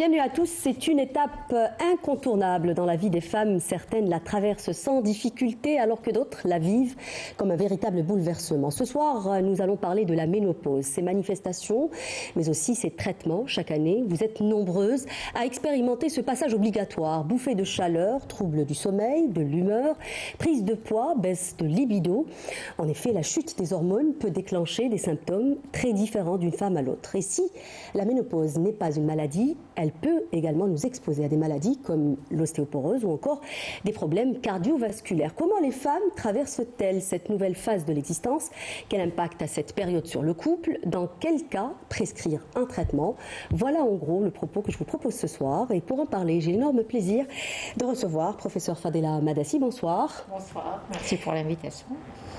Bienvenue à tous. C'est une étape incontournable dans la vie des femmes. Certaines la traversent sans difficulté alors que d'autres la vivent comme un véritable bouleversement. Ce soir, nous allons parler de la ménopause, ses manifestations, mais aussi ses traitements. Chaque année, vous êtes nombreuses à expérimenter ce passage obligatoire. Bouffées de chaleur, troubles du sommeil, de l'humeur, prise de poids, baisse de libido. En effet, la chute des hormones peut déclencher des symptômes très différents d'une femme à l'autre. Et si la ménopause n'est pas une maladie, elle peut également nous exposer à des maladies comme l'ostéoporose ou encore des problèmes cardiovasculaires. Comment les femmes traversent-elles cette nouvelle phase de l'existence? Quel impact a cette période sur le couple? Dans quel cas prescrire un traitement? Voilà en gros le propos que je vous propose ce soir. Et pour en parler, j'ai l'énorme plaisir de recevoir professeur Fadela Madassi. Bonsoir. Bonsoir, merci pour l'invitation.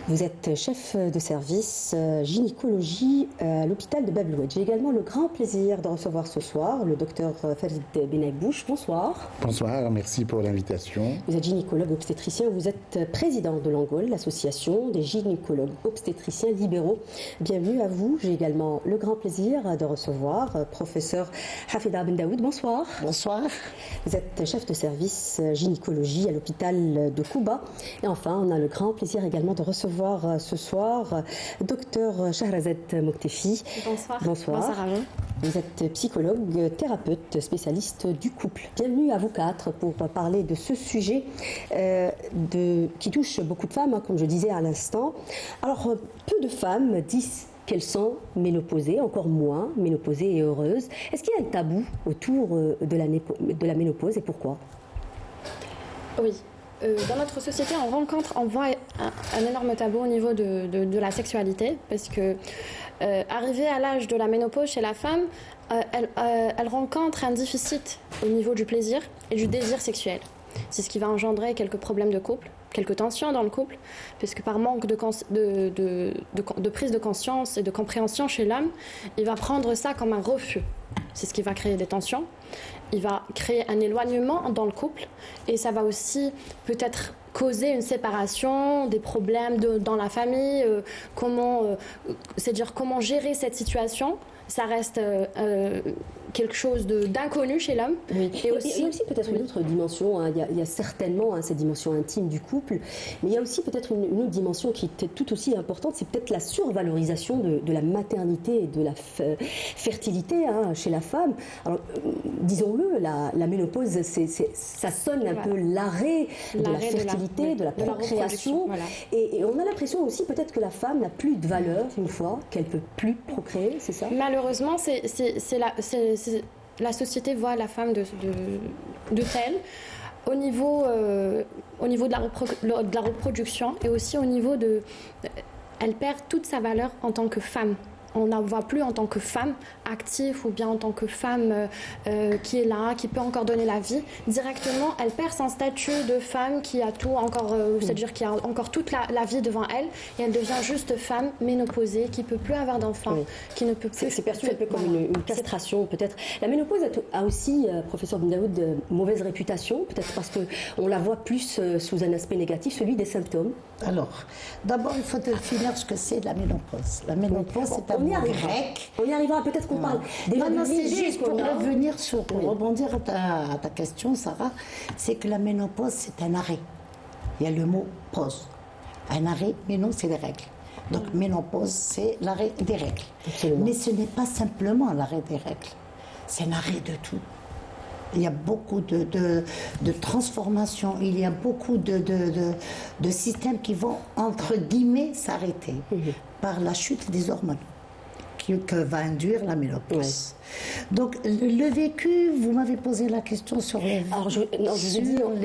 Vous êtes chef de service gynécologie à l'hôpital de Bab el-Oued. J'ai également le grand plaisir de recevoir ce soir le docteur Farid Benagbouche. Bonsoir. Bonsoir, merci pour l'invitation. Vous êtes gynécologue obstétricien, vous êtes président de l'ANGOL, l'association des gynécologues obstétriciens libéraux. Bienvenue à vous. J'ai également le grand plaisir de recevoir professeur Hafida Ben Daoud. Bonsoir. Bonsoir. Vous êtes chef de service gynécologie à l'hôpital de Kouba. Et enfin, on a le grand plaisir également de recevoir ce soir docteur Shahrazad Moktefi. Bonsoir. Bonsoir. Bonsoir à vous. Vous êtes psychologue, thérapeute, spécialiste du couple. Bienvenue à vous quatre pour parler de ce sujet qui touche beaucoup de femmes, comme je disais à l'instant. Alors, peu de femmes disent qu'elles sont ménopausées, encore moins ménopausées et heureuses. Est-ce qu'il y a un tabou autour de la ménopause et pourquoi? Oui. Dans notre société, on voit un énorme tabou au niveau de la sexualité, parce que arrivée à l'âge de la ménopause chez la femme, elle rencontre un déficit au niveau du plaisir et du désir sexuel. C'est ce qui va engendrer quelques problèmes de couple, quelques tensions dans le couple, puisque par manque de prise de conscience et de compréhension chez l'homme, il va prendre ça comme un refus. C'est ce qui va créer des tensions. Il va créer un éloignement dans le couple et ça va aussi peut-être causer une séparation, des problèmes dans la famille, c'est-à-dire comment gérer cette situation. Ça reste quelque chose d'inconnu chez l'homme. Oui. Et il y a aussi peut-être une autre dimension, hein. Il y a certainement cette dimension intime du couple, mais il y a aussi peut-être une autre dimension qui est tout aussi importante, c'est peut-être la survalorisation de la maternité et de la fertilité chez la femme. Alors, disons-le, la ménopause, ça sonne un peu l'arrêt de la fertilité, de la procréation. Voilà. Et on a l'impression aussi peut-être que la femme n'a plus de valeur une fois qu'elle ne peut plus procréer, c'est ça? Malheureusement, la société voit la femme de telle au niveau de la reproduction et aussi au niveau elle perd toute sa valeur en tant que femme. On ne la voit plus en tant que femme active ou bien en tant que femme qui est là, qui peut encore donner la vie. Directement, elle perd son statut de femme qui a tout encore, c'est-à-dire qui a encore toute la vie devant elle, et elle devient juste femme ménopausée qui ne peut plus avoir d'enfants, qui ne peut plus. C'est perçu un peu comme une castration, peut-être. La ménopause a aussi, professeur Ben Daoud, de mauvaise réputation, peut-être parce qu'on la voit plus sous un aspect négatif, celui des symptômes. Alors, d'abord, il faut définir ce que c'est la ménopause. La ménopause, c'est un mot grec. On y arrivera, peut-être qu'on parle déjà non, c'est juste pour revenir rebondir à ta question, Sarah, c'est que la ménopause, c'est un arrêt. Il y a le mot pause. Un arrêt, mais non, c'est des règles. Donc, ménopause, c'est l'arrêt des règles. Absolument. Mais ce n'est pas simplement l'arrêt des règles, c'est un arrêt de tout. Il y a beaucoup de transformations, il y a beaucoup de systèmes qui vont, entre guillemets, s'arrêter par la chute des hormones que va induire la ménopause. Donc, le vécu, vous m'avez posé la question sur les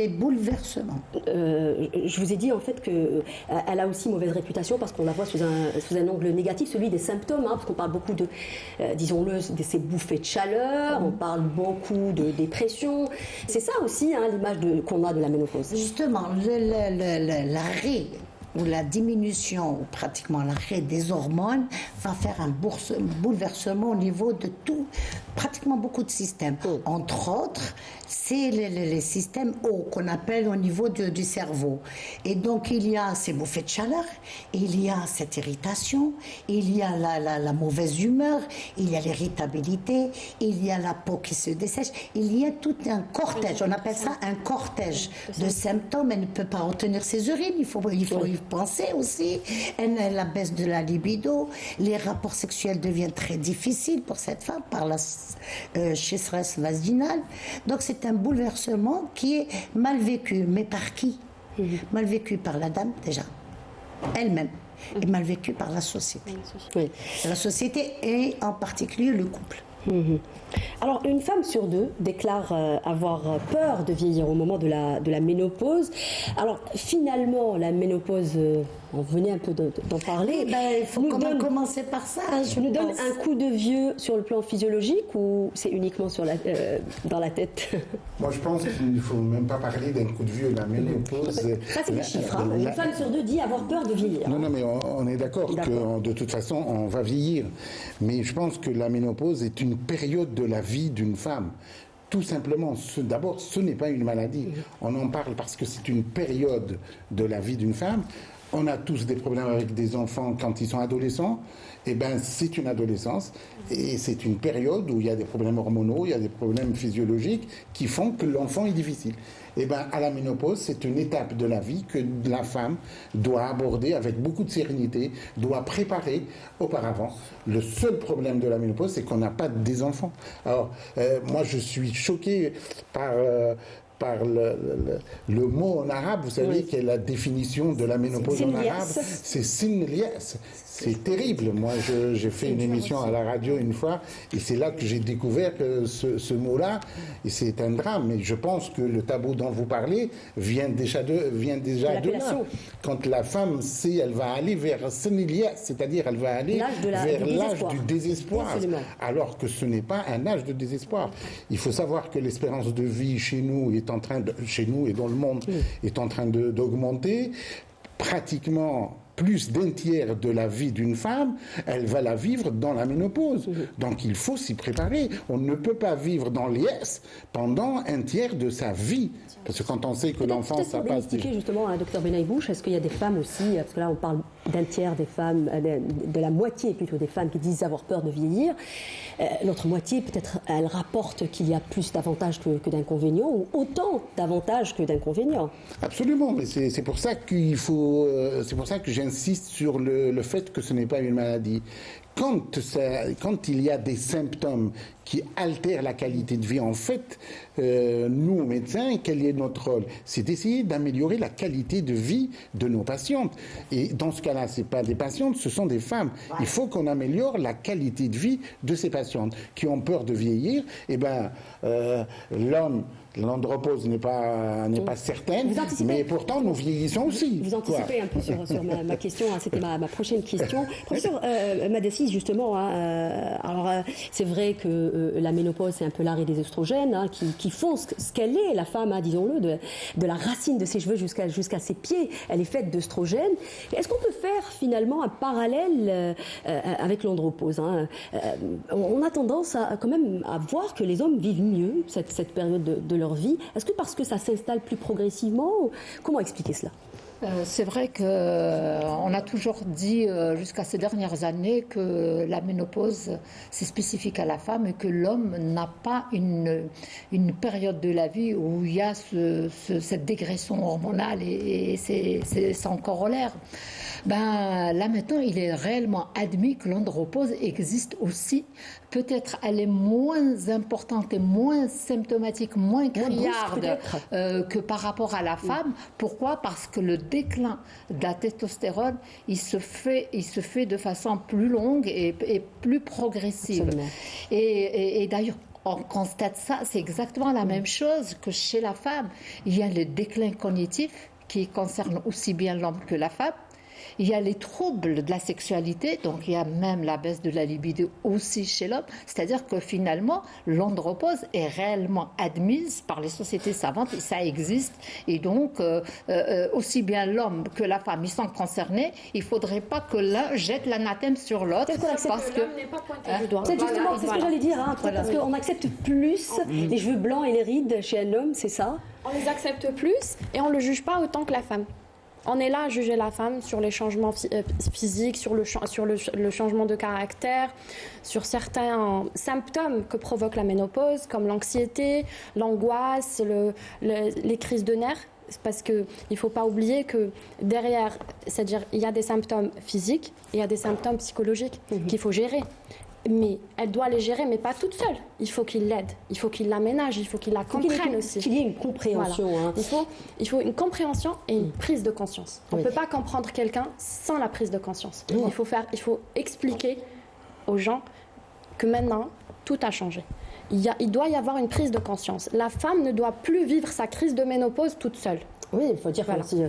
bouleversements. Je vous ai dit en fait qu'elle a aussi mauvaise réputation parce qu'on la voit sous un angle négatif, celui des symptômes, parce qu'on parle beaucoup disons-le, de ces bouffées de chaleur, on parle beaucoup de dépression. C'est ça aussi l'image qu'on a de la ménopause. Justement, l'arrêt où la diminution ou pratiquement l'arrêt des hormones va faire un bouleversement au niveau de tout, pratiquement beaucoup de systèmes. Entre autres, c'est les systèmes hauts qu'on appelle au niveau du cerveau. Et donc il y a ces bouffées de chaleur, il y a cette irritation, il y a la mauvaise humeur, il y a l'irritabilité, il y a la peau qui se dessèche, il y a tout un cortège, on appelle ça un cortège de symptômes. Elle ne peut pas retenir ses urines, il faut y penser aussi. La baisse de la libido, les rapports sexuels deviennent très difficiles pour cette femme par la sécheresse vaginale. Donc c'est un bouleversement qui est mal vécu. Mais par qui? Mal vécu par la dame déjà, elle-même, et mal vécu par la société. Oui. La société et en particulier le couple. Alors, une femme sur deux déclare avoir peur de vieillir au moment de la ménopause. Alors, finalement, la ménopause, on venait un peu d'en parler. Il faut quand même commencer par ça. Nous donne un coup de vieux sur le plan physiologique ou c'est uniquement dans la tête? Moi, je pense qu'il ne faut même pas parler d'un coup de vieux. La ménopause. Ça, c'est des chiffres. Hein. Une femme sur deux dit avoir peur de vieillir. Non, mais on est d'accord que de toute façon, on va vieillir. Mais je pense que la ménopause est une période de la vie d'une femme. Tout simplement, d'abord, ce n'est pas une maladie. On en parle parce que c'est une période de la vie d'une femme. On a tous des problèmes avec des enfants quand ils sont adolescents. Eh bien, c'est une adolescence et c'est une période où il y a des problèmes hormonaux, il y a des problèmes physiologiques qui font que l'enfant est difficile. Eh bien, à la ménopause, c'est une étape de la vie que la femme doit aborder avec beaucoup de sérénité, doit préparer auparavant. Le seul problème de la ménopause, c'est qu'on n'a pas des enfants. Alors, moi, je suis choqué par le mot en arabe, vous savez, qui est la définition de la ménopause en arabe. C'est sinlias. C'est terrible. Moi, j'ai fait une émission à la radio une fois, et c'est là que j'ai découvert ce mot-là, et c'est un drame. Mais je pense que le tabou dont vous parlez vient déjà de là. Quand la femme sait, elle va aller vers sinlias, c'est-à-dire elle va aller vers l'âge du désespoir, alors que ce n'est pas un âge de désespoir. Il faut savoir que l'espérance de vie chez nous et dans le monde est en train d'augmenter. Pratiquement plus d'un tiers de la vie d'une femme, elle va la vivre dans la ménopause. Donc il faut s'y préparer. On ne peut pas vivre dans l'IS pendant un tiers de sa vie. Parce que quand on sait que l'enfant, ça passe... expliquer justement à Dr Benaïbouche, est-ce qu'il y a des femmes aussi, parce que là on parle d'un tiers des femmes, de la moitié plutôt des femmes qui disent avoir peur de vieillir. L'autre moitié, peut-être, elle rapporte qu'il y a plus d'avantages que d'inconvénients, ou autant d'avantages que d'inconvénients. Absolument, mais c'est pour ça qu'il faut... c'est pour ça que j'insiste sur le fait que ce n'est pas une maladie. Quand il y a des symptômes qui altèrent la qualité de vie, en fait, nous, médecins, quel est notre rôle? C'est d'essayer d'améliorer la qualité de vie de nos patientes. Et dans ce cas-là, ce n'est pas des patientes, ce sont des femmes. Il faut qu'on améliore la qualité de vie de ces patientes qui ont peur de vieillir. Eh bien, l'andropause n'est pas certaine, mais pourtant nous vieillissons aussi. Vous anticipez un peu sur ma question, hein, c'était ma prochaine question. Professeur Madassis, justement, alors c'est vrai que la ménopause, c'est un peu l'arrêt des oestrogènes qui font ce qu'elle est, la femme, disons-le, de la racine de ses cheveux jusqu'à ses pieds, elle est faite d'oestrogènes. Est-ce qu'on peut faire finalement un parallèle avec l'andropause, hein? On a tendance quand même à voir que les hommes vivent mieux cette période de leur vie. Est-ce que parce que ça s'installe plus progressivement? Comment expliquer cela? C'est vrai qu'on a toujours dit jusqu'à ces dernières années que la ménopause, c'est spécifique à la femme et que l'homme n'a pas une période de la vie où il y a cette dégression hormonale et son corollaire. Là maintenant, il est réellement admis que l'andropause existe aussi. Peut-être elle est moins importante et moins symptomatique, moins criarde que par rapport à la femme. Pourquoi? Parce que le déclin de la testostérone, il se fait de façon plus longue et plus progressive. Et d'ailleurs, on constate ça, c'est exactement la même chose que chez la femme. Il y a le déclin cognitif qui concerne aussi bien l'homme que la femme. il y a les troubles de la sexualité, donc il y a même la baisse de la libido aussi chez l'homme. C'est-à-dire que finalement, l'andropause est réellement admise par les sociétés savantes et ça existe. Et donc, aussi bien l'homme que la femme, ils sont concernés. Il ne faudrait pas que l'un jette l'anathème sur l'autre. Parce que l'homme n'est pas pointé du doigt. C'est justement c'est ce que j'allais dire, hein, parce qu'on accepte plus les cheveux blancs et les rides chez un homme, c'est ça? On les accepte plus et on ne le juge pas autant que la femme. On est là à juger la femme sur les changements physiques, sur le changement de caractère, sur certains symptômes que provoque la ménopause, comme l'anxiété, l'angoisse, les crises de nerfs. Parce qu'il ne faut pas oublier que derrière, c'est-à-dire il y a des symptômes physiques, il y a des symptômes psychologiques qu'il faut gérer. Mais elle doit les gérer, mais pas toute seule. Il faut qu'il l'aide, il faut qu'il l'aménage, il faut qu'il la comprenne aussi. Qu'il y ait une compréhension. Voilà. Hein. Il faut une compréhension et une prise de conscience. On ne peut pas comprendre quelqu'un sans la prise de conscience. Il faut expliquer aux gens que maintenant, tout a changé. Il doit y avoir une prise de conscience. La femme ne doit plus vivre sa crise de ménopause toute seule. Oui, il faut dire aussi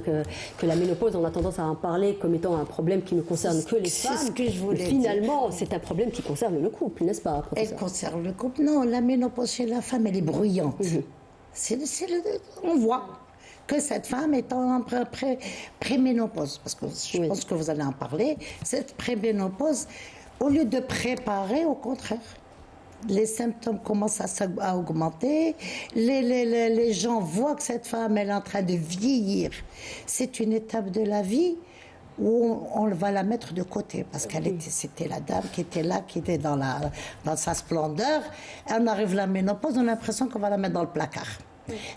que la ménopause, on a tendance à en parler comme étant un problème qui ne concerne que les femmes. C'est ce que je voulais Finalement, c'est un problème qui concerne le couple, n'est-ce pas, professeur? Elle concerne le couple. Non, la ménopause chez la femme, elle est bruyante. On voit que cette femme est en préménopause. Parce que je pense que vous allez en parler. Cette préménopause, au lieu de préparer, au contraire, les symptômes commencent à augmenter. Les gens voient que cette femme elle est en train de vieillir. C'est une étape de la vie où on va la mettre de côté parce c'était la dame qui était là, qui était dans sa splendeur. On arrive à la ménopause, on a l'impression qu'on va la mettre dans le placard.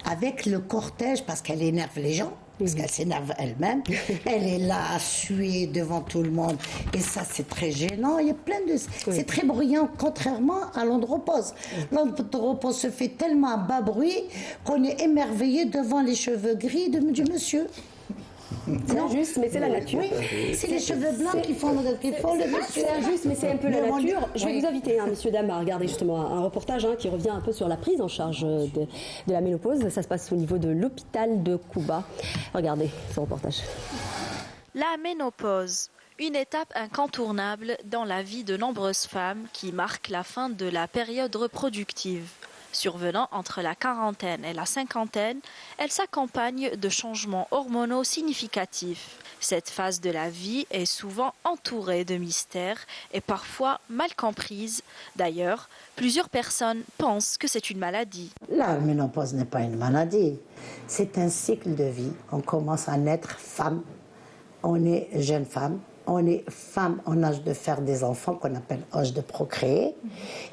Avec le cortège, parce qu'elle énerve les gens, parce qu'elle s'énerve elle-même. Elle est là à suer devant tout le monde. Et ça, c'est très gênant. Il y a plein de... C'est très bruyant, contrairement à l'andropause. L'andropause se fait tellement à bas bruit qu'on est émerveillé devant les cheveux gris du monsieur. C'est injuste, mais c'est la nature. Oui, c'est les cheveux blancs qui font le monsieur. C'est injuste, mais c'est un peu la nature. Je vais vous inviter, messieurs, dames, à regarder justement un reportage qui revient un peu sur la prise en charge de la ménopause. Ça se passe au niveau de l'hôpital de Kouba. Regardez ce reportage. La ménopause, une étape incontournable dans la vie de nombreuses femmes qui marque la fin de la période reproductive. Survenant entre la quarantaine et la cinquantaine, elle s'accompagne de changements hormonaux significatifs. Cette phase de la vie est souvent entourée de mystères et parfois mal comprise. D'ailleurs, plusieurs personnes pensent que c'est une maladie. La ménopause n'est pas une maladie, c'est un cycle de vie. On commence à naître femme, on est jeune femme. On est femme en âge de faire des enfants, qu'on appelle âge de procréer.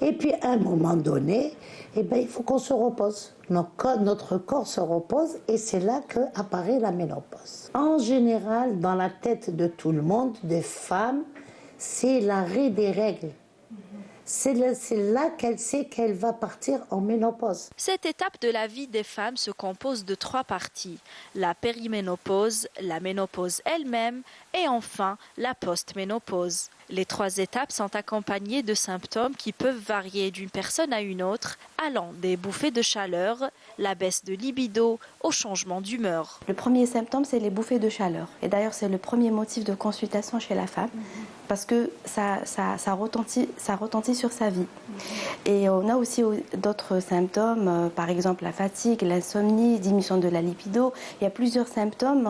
Et puis, à un moment donné, il faut qu'on se repose. Notre corps se repose et c'est là qu'apparaît la ménopause. En général, dans la tête de tout le monde, des femmes, c'est l'arrêt des règles. C'est là qu'elle sait qu'elle va partir en ménopause. Cette étape de la vie des femmes se compose de 3 parties. La périménopause, la ménopause elle-même et enfin la postménopause. Les 3 étapes sont accompagnées de symptômes qui peuvent varier d'une personne à une autre, allant des bouffées de chaleur, la baisse de libido, au changement d'humeur. Le premier symptôme, c'est les bouffées de chaleur. Et d'ailleurs, c'est le premier motif de consultation chez la femme, parce que ça retentit sur sa vie. Et on a aussi d'autres symptômes, par exemple la fatigue, l'insomnie, diminution de la libido. Il y a plusieurs symptômes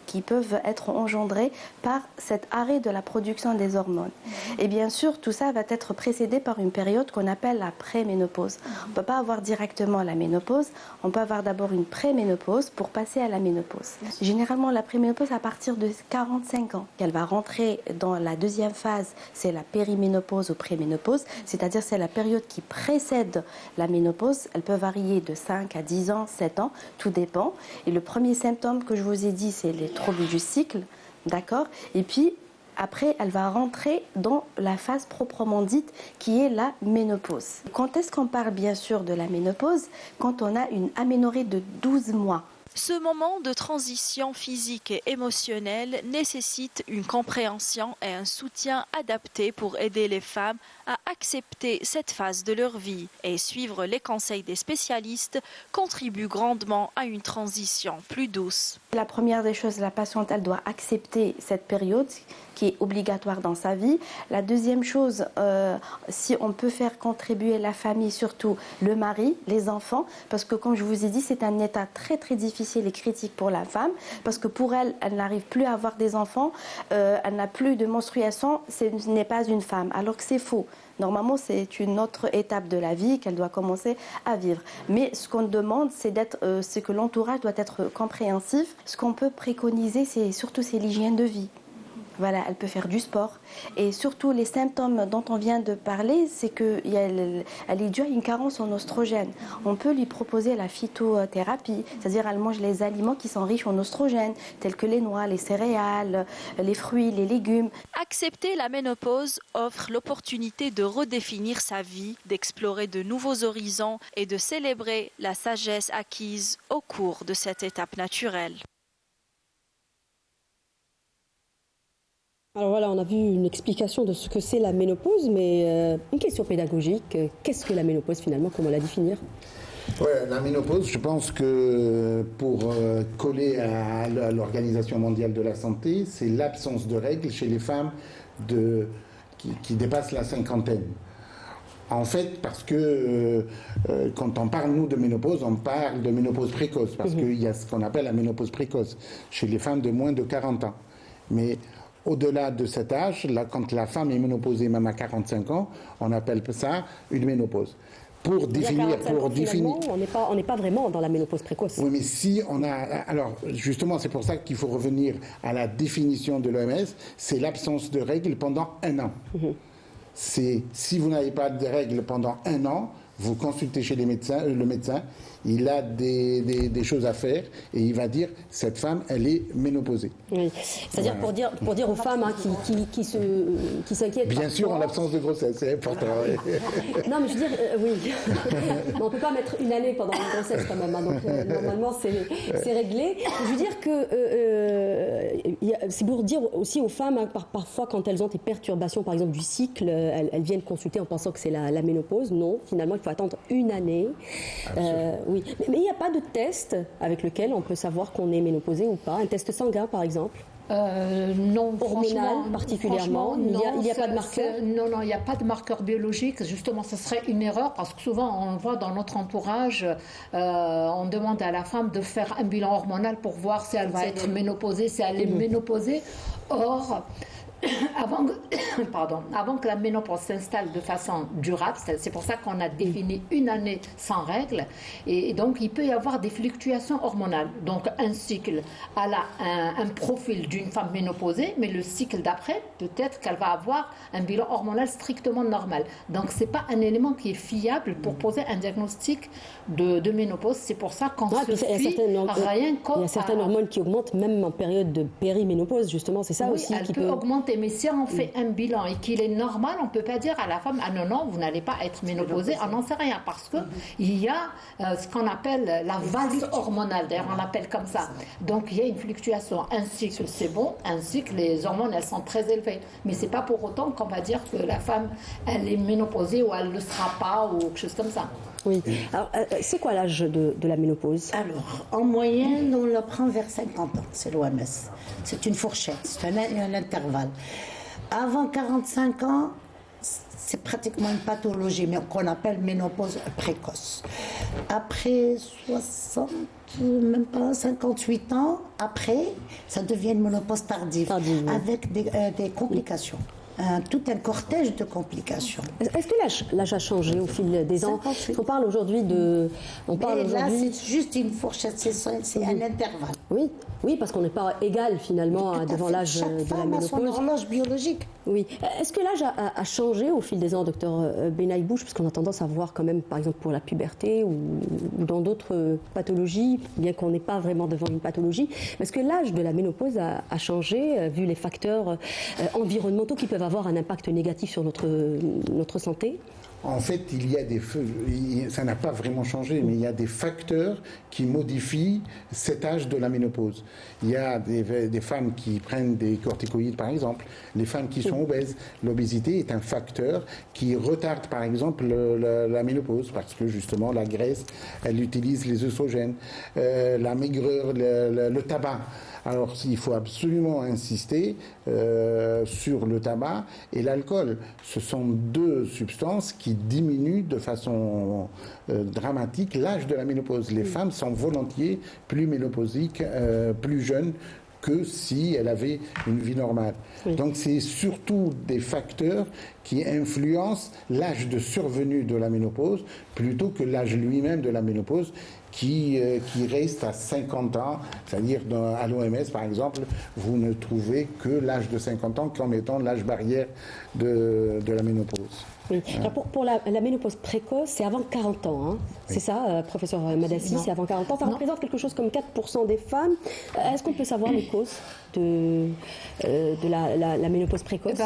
qui peuvent être engendrés par cet arrêt de la production des hormones. Et bien sûr, tout ça va être précédé par une période qu'on appelle la préménopause. On ne peut pas avoir directement la ménopause, on peut avoir d'abord une préménopause pour passer à la ménopause. Généralement, la préménopause à partir de 45 ans. Elle va rentrer dans la deuxième phase, c'est la périménopause ou préménopause, c'est-à-dire c'est la période qui précède la ménopause. Elle peut varier de 5 à 10 ans, 7 ans, tout dépend. Et le premier symptôme que je vous ai dit, c'est les troubles du cycle, d'accord? Et puis, après, elle va rentrer dans la phase proprement dite qui est la ménopause. Quand est-ce qu'on parle bien sûr de la ménopause? Quand on a une aménorrhée de 12 mois. Ce moment de transition physique et émotionnelle nécessite une compréhension et un soutien adapté pour aider les femmes à accepter cette phase de leur vie. Et suivre les conseils des spécialistes contribue grandement à une transition plus douce. La première des choses, la patiente, elle doit accepter cette période qui est obligatoire dans sa vie. La deuxième chose, si on peut faire contribuer la famille, surtout le mari, les enfants, parce que comme je vous ai dit, c'est un état très très difficile et critique pour la femme, parce que pour elle, elle n'arrive plus à avoir des enfants, elle n'a plus de menstruation, ce n'est pas une femme, alors que c'est faux. Normalement, c'est une autre étape de la vie qu'elle doit commencer à vivre. Mais ce qu'on demande, c'est que l'entourage doit être compréhensif. Ce qu'on peut préconiser, c'est l'hygiène de vie. Voilà, elle peut faire du sport. Et surtout, les symptômes dont on vient de parler, c'est qu'elle est due à une carence en oestrogène. On peut lui proposer la phytothérapie, c'est-à-dire elle mange les aliments qui sont riches en oestrogène, tels que les noix, les céréales, les fruits, les légumes. Accepter la ménopause offre l'opportunité de redéfinir sa vie, d'explorer de nouveaux horizons et de célébrer la sagesse acquise au cours de cette étape naturelle. Alors voilà, on a vu une explication de ce que c'est la ménopause, mais une question pédagogique. Qu'est-ce que la ménopause finalement? Comment la définir? Ouais, la ménopause, je pense que pour coller à l'Organisation mondiale de la santé, c'est l'absence de règles chez les femmes qui dépassent la cinquantaine. En fait, parce que quand on parle, nous, de ménopause, on parle de ménopause précoce, parce qu'il y a ce qu'on appelle la ménopause précoce chez les femmes de moins de 40 ans. Mais au-delà de cet âge, là, quand la femme est ménopausée même à 45 ans, on appelle ça une ménopause. Pour définir, on n'est pas vraiment dans la ménopause précoce. Oui, mais si on a... Alors, justement, c'est pour ça qu'il faut revenir à la définition de l'OMS, c'est l'absence de règles pendant 1 an. C'est, si vous n'avez pas de règles pendant 1 an, vous consultez chez le médecin, il a des choses à faire et il va dire cette femme, elle est ménopausée. Oui. C'est-à-dire voilà. pour dire aux femmes qui s'inquiètent. Bien sûr, en l'absence de grossesse, c'est important. Non, mais je veux dire, oui. Mais on ne peut pas mettre 1 année pendant une grossesse quand même. Hein, donc normalement, c'est réglé. Je veux dire que c'est pour dire aussi aux femmes, hein, parfois quand elles ont des perturbations, par exemple du cycle, elles viennent consulter en pensant que c'est la ménopause. Non, finalement, il faut attendre 1 année. Oui, mais il n'y a pas de test avec lequel on peut savoir qu'on est ménopausé ou pas. Un test sanguin, par exemple. Non, hormonal particulièrement. Il n'y a pas de marqueur. Non, il n'y a pas de marqueur biologique. Justement, ce serait une erreur parce que souvent on voit dans notre entourage, on demande à la femme de faire un bilan hormonal pour voir si elle va être ménopausée, si elle est ménopausée. Or, avant que la ménopause s'installe de façon durable, c'est pour ça qu'on a défini 1 année sans règles, et donc il peut y avoir des fluctuations hormonales. Donc un cycle, elle a un profil d'une femme ménopausée, mais le cycle d'après, peut-être qu'elle va avoir un bilan hormonal strictement normal. Donc c'est pas un élément qui est fiable pour poser un diagnostic de ménopause. C'est pour ça qu'on se fie rien qu'au... Il y a certaines hormones qui augmentent même en période de périménopause, justement, c'est ça aussi qui peut augmenter. Mais si on fait un bilan et qu'il est normal, on ne peut pas dire à la femme, ah non, vous n'allez pas être ménopausée, on n'en sait rien, parce qu'il y a ce qu'on appelle la valse hormonale, d'ailleurs on l'appelle comme ça. Donc il y a une fluctuation. Un cycle, c'est bon, un cycle, les hormones, elles sont très élevées. Mais ce n'est pas pour autant qu'on va dire que la femme, elle est ménopausée ou elle ne le sera pas, ou quelque chose comme ça. Oui. Alors, c'est quoi l'âge de la ménopause? Alors, en moyenne, on la prend vers 50 ans, c'est l'OMS. C'est une fourchette, c'est un intervalle. Avant 45 ans, c'est pratiquement une pathologie, mais qu'on appelle ménopause précoce. Après 60, même pas 58 ans, après, ça devient une ménopause tardive. Avec des complications. Tout un cortège de complications. Est-ce que l'âge a changé au fil des ans? On parle aujourd'hui de... Là, c'est juste une fourchette, c'est un intervalle. Oui, parce qu'on n'est pas égal finalement devant l'âge de la ménopause. Son horloge biologique. Oui. Est-ce que l'âge a changé au fil des ans, docteur Benaïbouche? Parce qu'on a tendance à voir quand même, par exemple, pour la puberté ou dans d'autres pathologies, bien qu'on n'est pas vraiment devant une pathologie. Est-ce que l'âge de la ménopause a changé, vu les facteurs environnementaux qui peuvent avoir un impact négatif sur notre santé? En fait, ça n'a pas vraiment changé, mais il y a des facteurs qui modifient cet âge de la ménopause. Il y a des femmes qui prennent des corticoïdes, par exemple, les femmes qui sont obèses. L'obésité est un facteur qui retarde, par exemple, la ménopause, parce que justement, la graisse, elle utilise les œstrogènes, la maigreur, le tabac. Alors, il faut absolument insister sur le tabac et l'alcool. Ce sont deux substances qui diminuent de façon dramatique l'âge de la ménopause. Les femmes sont volontiers plus ménopausiques, plus jeunes que si elle avait une vie normale. Oui. Donc c'est surtout des facteurs qui influencent l'âge de survenue de la ménopause plutôt que l'âge lui-même de la ménopause qui reste à 50 ans, c'est-à-dire à l'OMS par exemple, vous ne trouvez que l'âge de 50 ans comme étant l'âge barrière de la ménopause. Oui. Alors pour la ménopause précoce, c'est avant 40 ans, hein. C'est ça, professeur Madassi, c'est avant 40 ans. Ça représente quelque chose comme 4% des femmes. Est-ce qu'on peut savoir les causes de la ménopause précoce?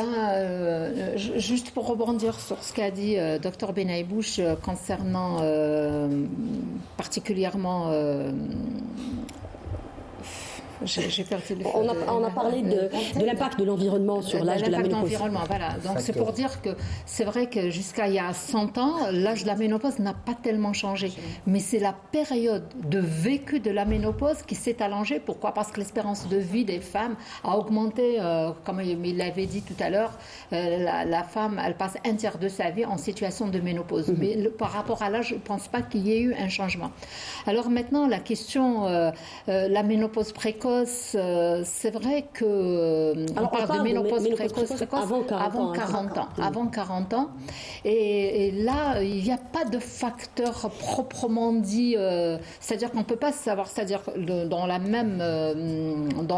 Juste pour rebondir sur ce qu'a dit Dr Benaïbouche concernant particulièrement... J'ai perdu le on a parlé de l'impact de l'environnement sur l'âge de la ménopause. Voilà. Donc c'est pour dire que c'est vrai que jusqu'à il y a 100 ans, l'âge de la ménopause n'a pas tellement changé. Mais c'est la période de vécu de la ménopause qui s'est allongée. Pourquoi? Parce que l'espérance de vie des femmes a augmenté, comme il l'avait dit tout à l'heure, la femme, elle passe un tiers de sa vie en situation de ménopause. Mais par rapport à l'âge, je ne pense pas qu'il y ait eu un changement. Alors maintenant, la question, la ménopause précoce, c'est vrai que on parle de ménopause précoce avant 40 ans. Avant 40 ans. Et là, il n'y a pas de facteur proprement dit. C'est-à-dire qu'on ne peut pas savoir. C'est-à-dire dans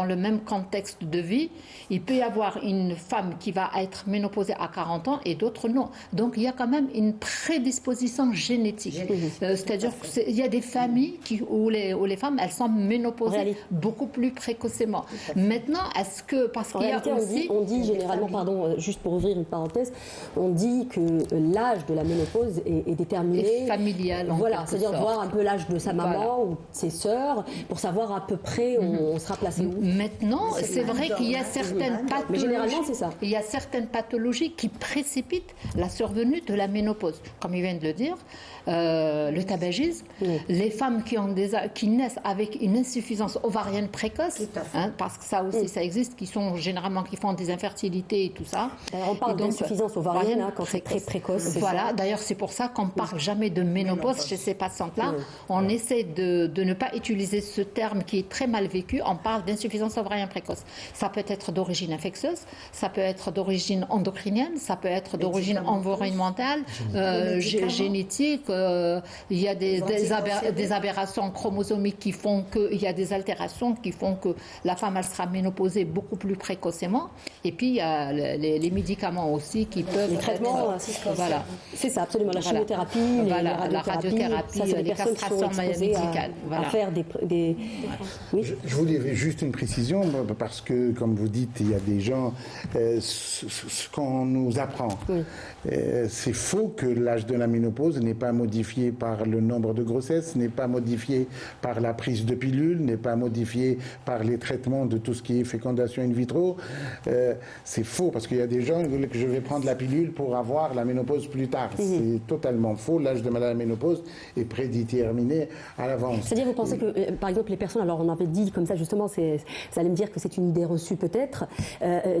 le même contexte de vie, il peut y avoir une femme qui va être ménopausée à 40 ans et d'autres non. Donc il y a quand même une prédisposition génétique. C'est-à-dire qu'il y a des familles où les femmes, elles sont ménopausées beaucoup plus précocement. Maintenant, est-ce que parce qu'il y a aussi... on dit généralement, pardon, juste pour ouvrir une parenthèse, on dit que l'âge de la ménopause est déterminé... Et familial, voilà, c'est-à-dire voir un peu l'âge de sa maman ou de ses sœurs pour savoir à peu près où on sera placé où. Maintenant, c'est vrai qu'il y a certaines pathologies... Mais généralement, c'est ça. Il y a certaines pathologies qui précipitent la survenue de la ménopause. Comme il vient de le dire, le tabagisme, les femmes qui naissent avec une insuffisance ovarienne précoce, parce que ça aussi ça existe, qui font des infertilités et tout ça. On parle d'insuffisance ovarienne quand c'est très précoce. Voilà, d'ailleurs c'est pour ça qu'on ne parle jamais de ménopause chez ces patientes-là. On essaie de ne pas utiliser ce terme qui est très mal vécu, on parle d'insuffisance ovarienne précoce. Ça peut être d'origine infectieuse, ça peut être d'origine endocrinienne, ça peut être d'origine environnementale, génétique. Il y a des aberrations chromosomiques qui font qu'il y a des altérations qui font que la femme elle sera ménopausée beaucoup plus précocement. Et puis il y a les médicaments aussi qui peuvent... Les traitements, voilà. C'est ça, absolument. La chimiothérapie, la radiothérapie, les castrations médicales. À faire des... Oui. Je voulais juste une précision, parce que, comme vous dites, il y a des gens... ce qu'on nous apprend, c'est faux que l'âge de la ménopause n'est pas modifié par le nombre de grossesses, n'est pas modifié par la prise de pilules, n'est pas modifié par les traitements de tout ce qui est fécondation in vitro. C'est faux, parce qu'il y a des gens qui veulent que je vais prendre la pilule pour avoir la ménopause plus tard. C'est totalement faux. L'âge de la ménopause est prédéterminé à l'avance. C'est-à-dire, vous pensez que, par exemple, les personnes, alors on avait dit comme ça justement, ça allait me dire que c'est une idée reçue peut-être,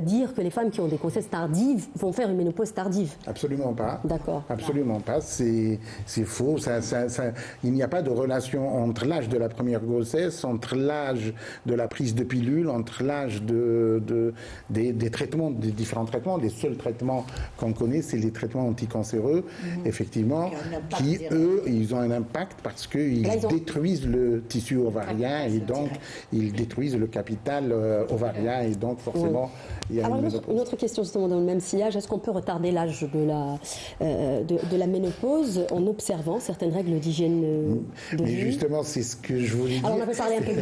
dire que les femmes qui ont des grossesses tardives vont faire une ménopause tardive. Absolument pas. D'accord. Absolument pas. C'est faux. Il n'y a pas de relation entre l'âge de la première grossesse, entre l'âge de la prise de pilule, entre l'âge des traitements, des différents traitements. Les seuls traitements qu'on connaît, c'est les traitements anticancéreux, effectivement, qui, eux, ils ont un impact parce qu'ils détruisent le tissu ovarien et donc ils détruisent le capital ovarien et donc forcément il y a une autre question justement dans le même sillage. Est-ce qu'on peut retarder l'âge de la ménopause en observant certaines règles d'hygiène de vie? Mais justement, c'est ce que je voulais dire. Alors on avait parlé un peu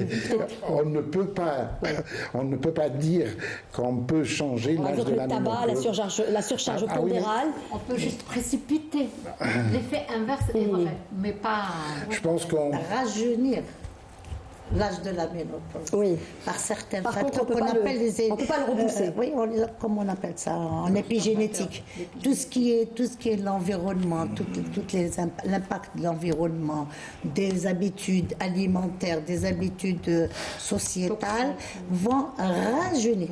on ne peut pas dire qu'on peut changer Par l'âge exemple, de le la tabac, ménopause. la surcharge Ah oui, pondérale. On peut juste précipiter. L'effet inverse est vrai, mais pas Je pense qu'on Rajeunir l'âge de la ménopause. Oui. Par certains Par contre, facteurs on peut qu'on pas appelle on peut pas le repousser. oui, comme on appelle ça en épigénétique. Tout ce qui est l'environnement, l'impact de l'environnement, des habitudes alimentaires, des habitudes sociétales vont rajeunir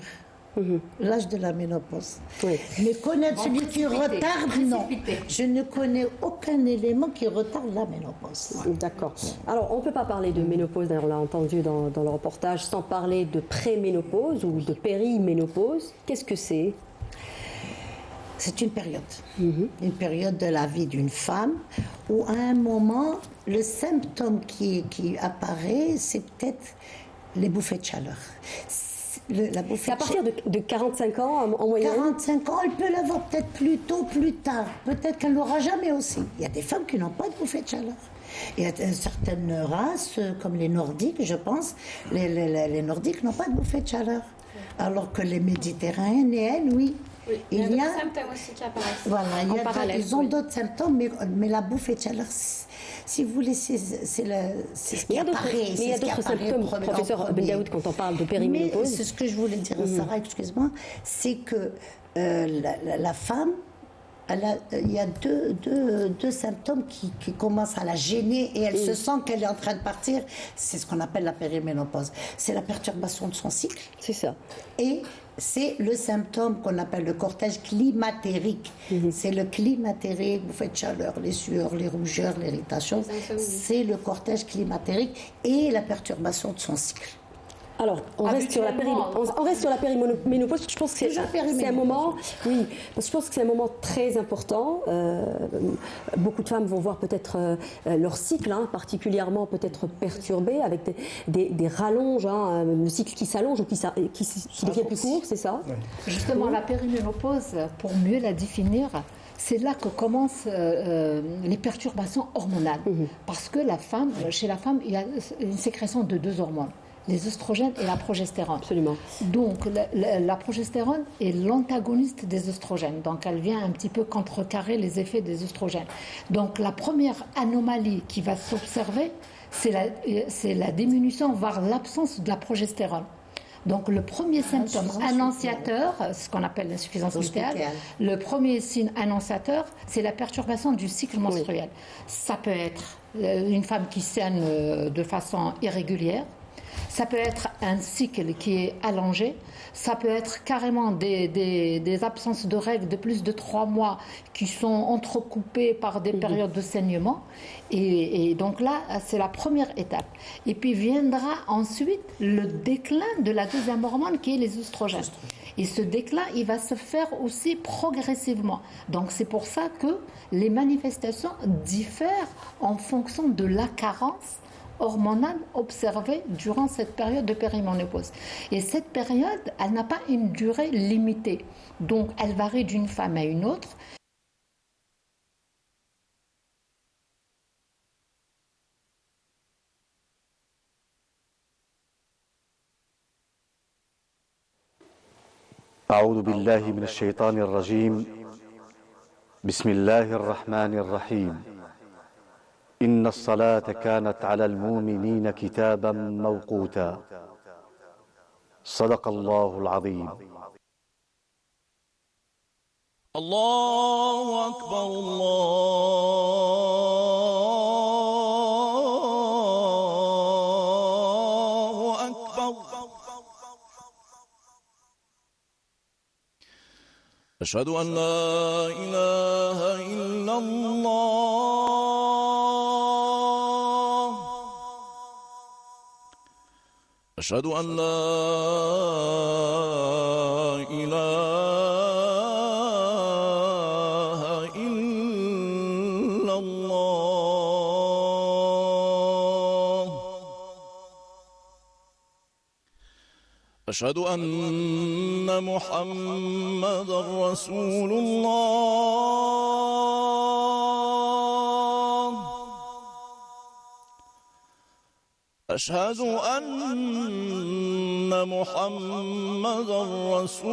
l'âge de la ménopause. Oui. Mais connaître celui qui retarde, non. Je ne connais aucun élément qui retarde la ménopause. D'accord. Alors, on ne peut pas parler de ménopause, d'ailleurs on l'a entendu dans le reportage, sans parler de préménopause ou de périménopause. Qu'est-ce que c'est? C'est une période de la vie d'une femme où à un moment, le symptôme qui apparaît, c'est peut-être les bouffées de chaleur. C'est à partir de 45 ans en moyenne? 45 ans, elle peut l'avoir peut-être plus tôt, plus tard. Peut-être qu'elle ne l'aura jamais aussi. Il y a des femmes qui n'ont pas de bouffées de chaleur. Il y a certaines races, comme les Nordiques, je pense, les Nordiques n'ont pas de bouffées de chaleur. Alors que les Méditerranéennes, oui. Oui, il y a d'autres symptômes aussi qui apparaissent. Voilà, ils ont d'autres symptômes, mais la bouffée de chaleur, si vous voulez, c'est ce qui apparaît. Mais il y a d'autres symptômes, professeur Ben Daoud, quand on parle de périménopause. Mais c'est ce que je voulais dire, Sarah, excuse-moi, c'est que la femme, il y a deux symptômes qui commencent à la gêner et elle se sent qu'elle est en train de partir. C'est ce qu'on appelle la périménopause. C'est la perturbation de son cycle. C'est ça. Et c'est le symptôme qu'on appelle le cortège climatérique. C'est le climatérique, vous faites chaleur, les sueurs, les rougeurs, l'irritation. C'est le cortège climatérique et la perturbation de son cycle. Alors, on reste sur la périménopause, parce que je pense que c'est un moment, oui, parce que je pense que c'est un moment très important. Beaucoup de femmes vont voir peut-être leur cycle, particulièrement peut-être perturbé, avec des rallonges, le cycle qui s'allonge ou qui devient plus court, c'est ça? Justement, la périménopause, pour mieux la définir, c'est là que commencent les perturbations hormonales. Parce que chez la femme, il y a une sécrétion de deux hormones, les oestrogènes et la progestérone. Absolument. Donc, la progestérone est l'antagoniste des oestrogènes. Donc, elle vient un petit peu contrecarrer les effets des oestrogènes. Donc, la première anomalie qui va s'observer, c'est la diminution, voire l'absence de la progestérone. Donc, le premier symptôme annonciateur, ce qu'on appelle l'insuffisance lutéale, le premier signe annonciateur, c'est la perturbation du cycle menstruel. Ça peut être une femme qui saigne de façon irrégulière. Ça peut être un cycle qui est allongé, ça peut être carrément des absences de règles de plus de 3 mois qui sont entrecoupées par des périodes de saignement. Et donc là, c'est la première étape. Et puis viendra ensuite le déclin de la deuxième hormone qui est les oestrogènes. Et ce déclin, il va se faire aussi progressivement. Donc c'est pour ça que les manifestations diffèrent en fonction de la carence hormonale observée durant cette période de périménopause. Et cette période, elle n'a pas une durée limitée. Donc, elle varie d'une femme à une autre. أعوذ بالله من الشيطان الرجيم بسم الله الرحمن الرحيم إن الصلاة كانت على المؤمنين كتابا موقوتا صدق الله العظيم الله أكبر الله أكبر أشهد أن لا إله إلا الله أشهد أن لا إله إلا الله أشهد أن محمدًا رسول الله أشهد أن محمدا رسول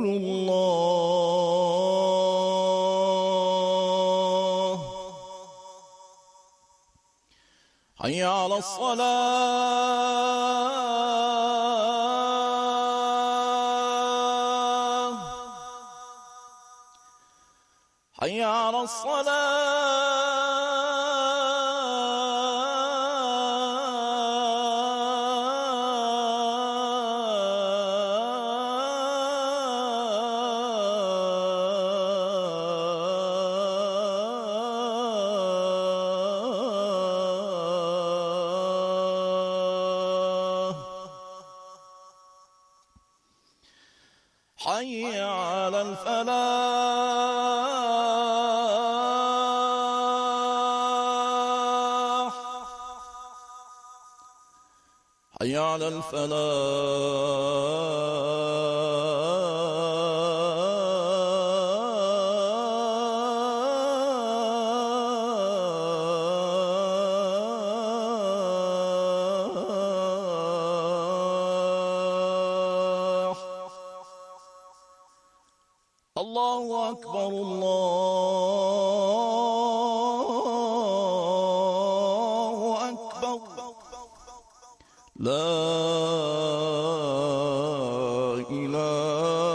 الله حي على الصلاة حي على الصلاة حي على الفلاح حي على الفلاح الله أكبر الله أكبر لا إله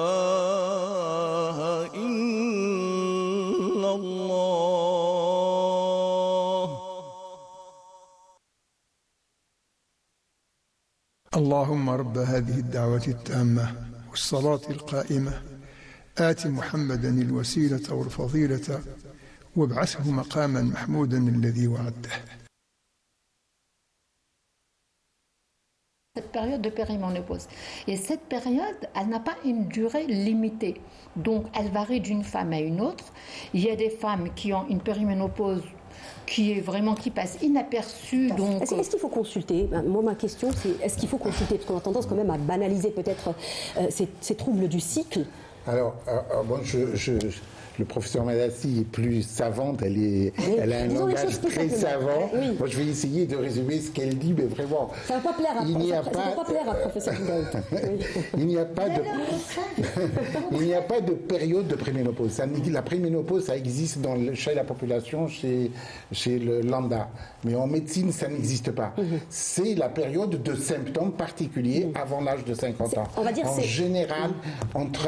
إلا الله اللهم رب هذه الدعوة التامة والصلاة القائمة آت محمدا الوسيلة والفضيلة وابعثه مقاما محمودا الذي وعده. Cette période de périménopause. Et cette période, elle n'a pas une durée limitée. Donc, elle varie d'une femme à une autre. Il y a des femmes qui ont une périménopause qui passe inaperçue. Donc... Est-ce qu'il faut consulter? Moi, ma question, c'est est-ce qu'il faut consulter? Parce qu'on a tendance quand même à banaliser peut-être ces troubles du cycle. Alors, bon, le professeur Madassi est plus savante, elle a un langage très savant. Oui. Moi, je vais essayer de résumer ce qu'elle dit, mais vraiment... Ça ne va pas plaire à professeur Boudaoud. Il n'y a pas de période de préménopause. La préménopause, ça existe chez la population, chez le lambda. Mais en médecine, ça n'existe pas. C'est la période de symptômes particuliers avant l'âge de 50 ans. On va dire en général,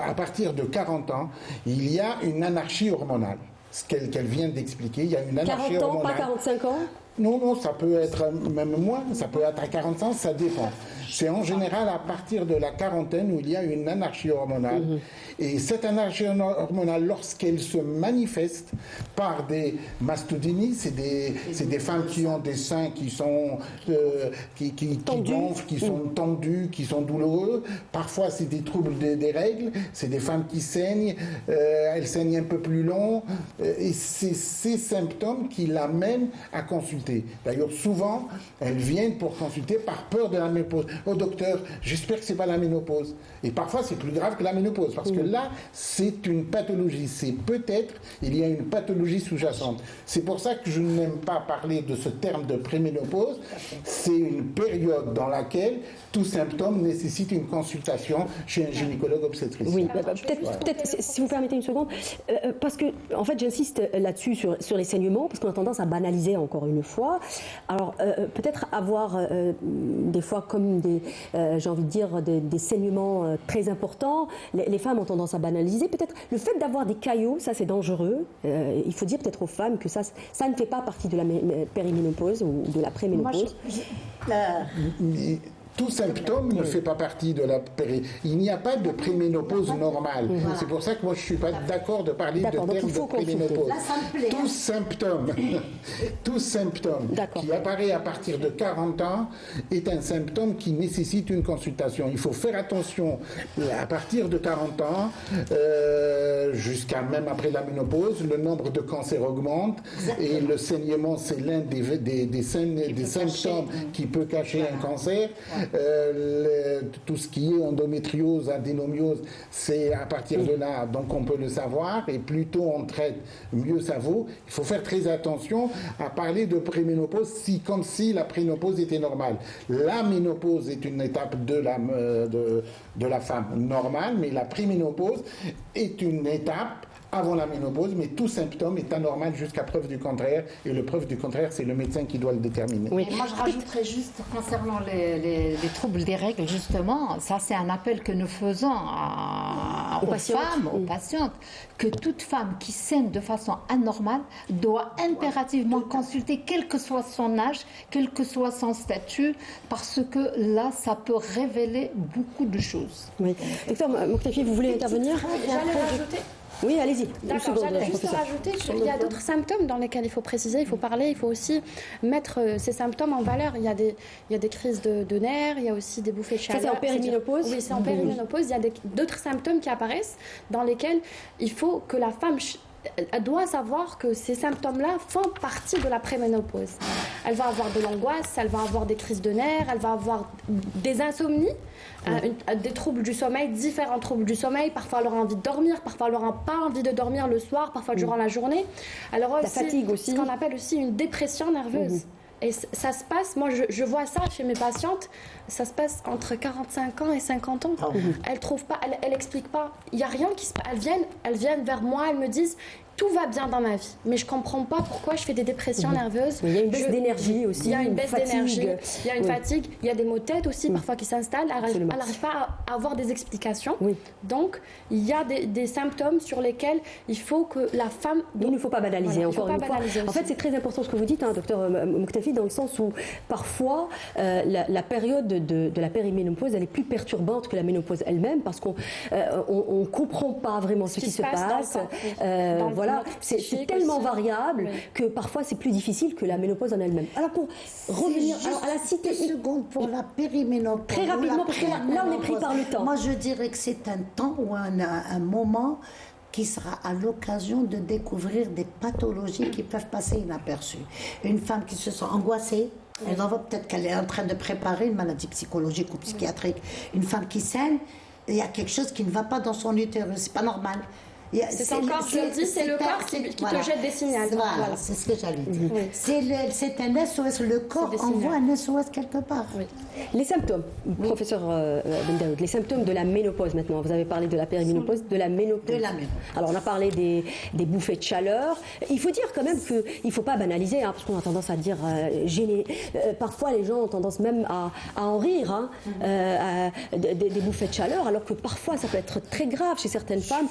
à partir de 40 ans, il y a une anarchie hormonale. Ce qu'elle vient d'expliquer, il y a une anarchie 40 ans, hormonale. pas 45 ans? Non, ça peut être même moins, ça peut être à 40 ans, ça dépend. C'est en général à partir de la quarantaine où il y a une anarchie hormonale. Et cette anarchie hormonale, lorsqu'elle se manifeste par des mastodénies, c'est des femmes qui ont des seins qui sont qui gonflent, qui sont tendus, qui sont douloureux. Parfois, c'est des troubles des règles. C'est des femmes qui saignent. Elles saignent un peu plus long. Et c'est ces symptômes qui l'amènent à consulter. D'ailleurs, souvent, elles viennent pour consulter par peur de la ménopause. Oh docteur, j'espère que c'est pas la ménopause. Et parfois, c'est plus grave que la ménopause, parce que là, c'est une pathologie. C'est peut-être, il y a une pathologie sous-jacente. C'est pour ça que je n'aime pas parler de ce terme de préménopause. C'est une période dans laquelle tout symptôme nécessite une consultation chez un gynécologue obstétricien. Oui, peut-être, si vous permettez une seconde, parce que, en fait, j'insiste là-dessus sur les saignements, parce qu'on a tendance à banaliser encore une fois. Alors, peut-être avoir des fois comme j'ai envie de dire, des saignements très importants. Les femmes ont tendance à banaliser. Peut-être le fait d'avoir des caillots, ça c'est dangereux. Il faut dire peut-être aux femmes que ça ne fait pas partie de la périménopause ou de la préménopause. Tout symptôme ne fait pas partie de la Il n'y a pas de préménopause normale. C'est pour ça que moi je ne suis pas d'accord de parler de terme de préménopause. Tout symptôme qui apparaît à partir de 40 ans est un symptôme qui nécessite une consultation. Il faut faire attention à partir de 40 ans, jusqu'à même après la ménopause, le nombre de cancers augmente et le saignement c'est l'un des symptômes qui peut cacher un cancer. tout ce qui est endométriose, adénomiose, c'est à partir de là, donc on peut le savoir, et plus tôt on traite, mieux ça vaut. Il faut faire très attention à parler de préménopause comme si la préménopause était normale. La ménopause est une étape de la femme normale, mais la préménopause est une étape avant la ménopause, mais tout symptôme est anormal jusqu'à preuve du contraire, et le preuve du contraire, c'est le médecin qui doit le déterminer. Oui. Moi, je rajouterais juste concernant les troubles des règles, justement, ça c'est un appel que nous faisons aux femmes, aux patientes, que toute femme qui saigne de façon anormale doit impérativement consulter, quel que soit son âge, quel que soit son statut, parce que là, ça peut révéler beaucoup de choses. Oui. Docteur Moktafi, vous voulez intervenir? J'allais rajouter. Oui, allez-y. D'accord, j'allais juste rajouter qu'il y a d'autres symptômes dans lesquels il faut préciser, il faut parler, il faut aussi mettre ces symptômes en valeur. Il y a des crises de nerfs, il y a aussi des bouffées de chaleur. Ça, c'est en périménopause? Oui, c'est en périménopause. Il y a d'autres symptômes qui apparaissent dans lesquels il faut que la femme... Elle doit savoir que ces symptômes-là font partie de la préménopause. Elle va avoir de l'angoisse, elle va avoir des crises de nerfs, elle va avoir des insomnies, des troubles du sommeil, différents troubles du sommeil. Parfois, elle aura envie de dormir, parfois, elle n'aura pas envie de dormir le soir, parfois durant la journée. Alors, la fatigue aussi. Ce qu'on appelle aussi une dépression nerveuse. Et ça se passe, moi je vois ça chez mes patientes, ça se passe entre 45 ans et 50 ans. Elles trouvent pas, elles expliquent pas, il n'y a rien qui se passe. Elles viennent vers moi, elles me disent tout va bien dans ma vie, mais je comprends pas pourquoi je fais des dépressions nerveuses. Il y a une baisse d'énergie aussi. Il y a une baisse d'énergie, il y a une Oui. fatigue, il y a des maux de tête aussi parfois qui s'installent. Elle n'arrive pas à avoir des explications. Oui. Donc il y a des symptômes sur lesquels il faut que la femme... Il ne faut pas banaliser, Voilà, encore une fois. En fait, c'est très important ce que vous dites, docteur Moktafi, dans le sens où parfois la période de la périménopause, elle est plus perturbante que la ménopause elle-même, parce qu'on ne comprend pas vraiment ce qui se passe. Voilà, c'est tellement variable que parfois c'est plus difficile que la ménopause en elle-même. Alors pour revenir à la cité... Une seconde pour la périménopause. Très rapidement, parce que là on est pris par le temps. Moi je dirais que c'est un temps ou un moment qui sera à l'occasion de découvrir des pathologies qui peuvent passer inaperçues. Une femme qui se sent angoissée, elle va voir peut-être qu'elle est en train de préparer une maladie psychologique ou psychiatrique. Une femme qui saigne, il y a quelque chose qui ne va pas dans son utérus, c'est pas normal. C'est son corps qui le dit, c'est le corps qui te jette des signaux. Voilà, c'est ce que j'allais dire. C'est un SOS, le corps envoie un SOS quelque part. Les symptômes, professeur Ben Daoud, les symptômes de la ménopause maintenant. Vous avez parlé de la périménopause, de la ménopause. Alors on a parlé des bouffées de chaleur. Il faut dire quand même qu'il ne faut pas banaliser, parce qu'on a tendance à dire gêner. Parfois les gens ont tendance même à en rire des bouffées de chaleur, alors que parfois ça peut être très grave chez certaines femmes.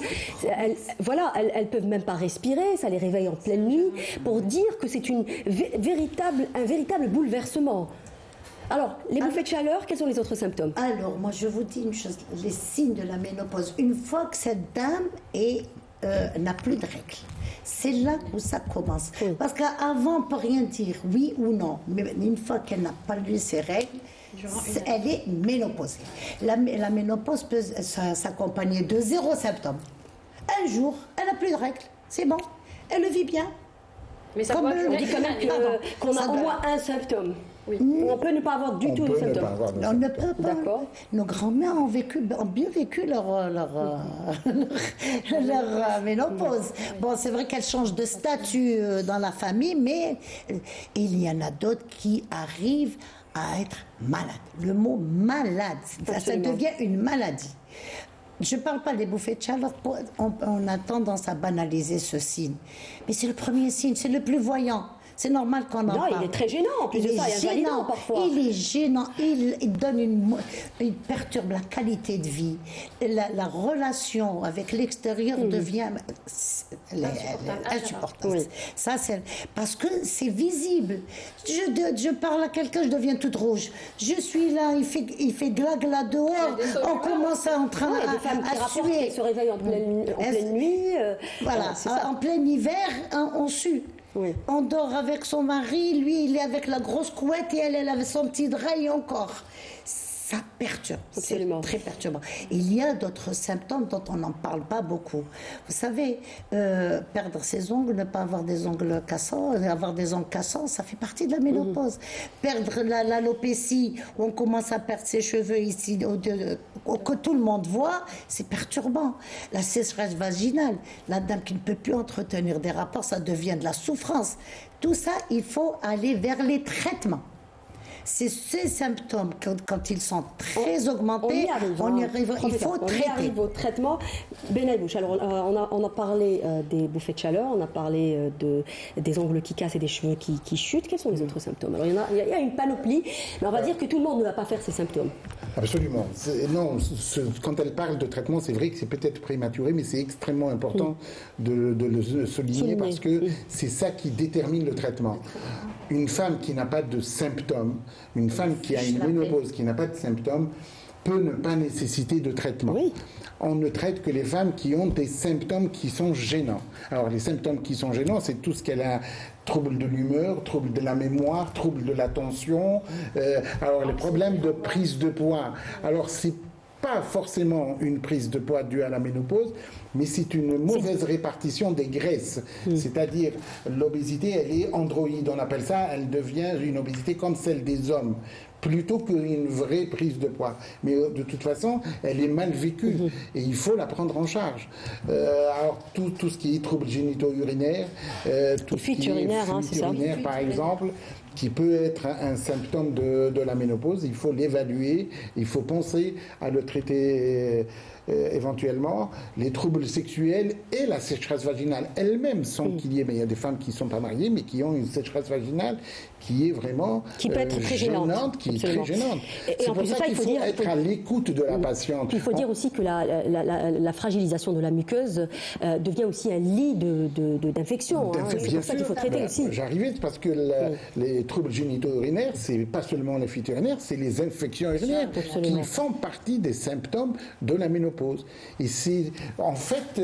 Elles peuvent même pas respirer, ça les réveille en pleine nuit, pour dire que c'est un véritable bouleversement. Alors, les bouffées de chaleur, quels sont les autres symptômes? Alors, moi je vous dis une chose, les signes de la ménopause, une fois que cette dame n'a plus de règles, c'est là où ça commence. Parce qu'avant, on ne peut rien dire, oui ou non, mais une fois qu'elle n'a pas eu ses règles, elle est ménopausée. La ménopause peut s'accompagner de 0 symptômes. Un jour, elle n'a plus de règles, c'est bon, elle le vit bien. Mais ça on dit quand même qu'on a au moins un symptôme. Oui. On peut ne pas avoir du tout de symptômes. On ne peut pas. D'accord. Nos grands-mères ont bien vécu leur ménopause. Bon, c'est vrai qu'elles changent de statut dans la famille, mais il y en a d'autres qui arrivent à être malades. Le mot malade, ça devient une maladie. Je ne parle pas des bouffées de chaleur, on a tendance à banaliser ce signe. Mais c'est le premier signe, c'est le plus voyant. C'est normal qu'on en parle. Non, il est très gênant, en plus de ça, il est invalidant parfois. Il est gênant, il donne il perturbe la qualité de vie. La relation avec l'extérieur devient insupportable. Oui. Ça, c'est parce que c'est visible. Je parle à quelqu'un, je deviens toute rouge. Je suis là, il fait gla-gla dehors, on commence à suer. Qui se réveillent en pleine nuit. Voilà, en plein hiver, on sue. Oui. On dort avec son mari, lui il est avec la grosse couette et elle avec son petit drap et encore. ça perturbe. Absolument. C'est très perturbant. Il y a d'autres symptômes dont on n'en parle pas beaucoup. Vous savez, perdre ses ongles, ne pas avoir des ongles cassants, avoir des ongles cassants, ça fait partie de la ménopause. Perdre l'alopécie, où on commence à perdre ses cheveux ici, que tout le monde voit, c'est perturbant. La sécheresse vaginale, la dame qui ne peut plus entretenir des rapports, ça devient de la souffrance. Tout ça, il faut aller vers les traitements. C'est ces symptômes, quand ils sont très augmentés, il faut traiter. On y arrive au traitement. Benabouche, alors on a parlé des bouffées de chaleur, on a parlé des ongles qui cassent et des cheveux qui chutent. Quels sont les autres symptômes? Alors il y a une panoplie, mais on va dire que tout le monde ne va pas faire ces symptômes. Absolument. Non, quand elle parle de traitement, c'est vrai que c'est peut-être prématuré, mais c'est extrêmement important de le souligner parce que c'est ça qui détermine le traitement. Une femme qui n'a pas de symptômes, une femme qui a une ménopause qui n'a pas de symptômes, peut ne pas nécessiter de traitement. Oui. On ne traite que les femmes qui ont des symptômes qui sont gênants. Alors les symptômes qui sont gênants, c'est tout ce qu'elle a, trouble de l'humeur, trouble de la mémoire, trouble de l'attention, alors les problèmes de prise de poids. Alors c'est pas forcément une prise de poids due à la ménopause, mais c'est une mauvaise répartition des graisses. C'est-à-dire, l'obésité, elle est androïde, on appelle ça, elle devient une obésité comme celle des hommes, plutôt qu'une vraie prise de poids. Mais de toute façon, elle est mal vécue, et il faut la prendre en charge. Alors, tout ce qui est troubles génito-urinaires, tout ce qui est fuite urinaire, par exemple, qui peut être un symptôme de la ménopause, il faut l'évaluer, il faut penser à le traiter éventuellement. Les troubles sexuels et la sécheresse vaginale elles-mêmes sont qu'il y ait, mais il y a des femmes qui ne sont pas mariées, mais qui ont une sécheresse vaginale qui est vraiment qui peut être très gênante, qui est très gênante. C'est pour ça qu'il faut être à l'écoute de la patiente. Il faut dire aussi que la fragilisation de la muqueuse devient aussi un lit d'infection. C'est pour ça qu'il faut traiter aussi. J'arrivais parce que les troubles génito-urinaires, c'est pas seulement les fuites urinaires, c'est les infections urinaires qui font partie des symptômes de la ménopause. Et c'est, en fait,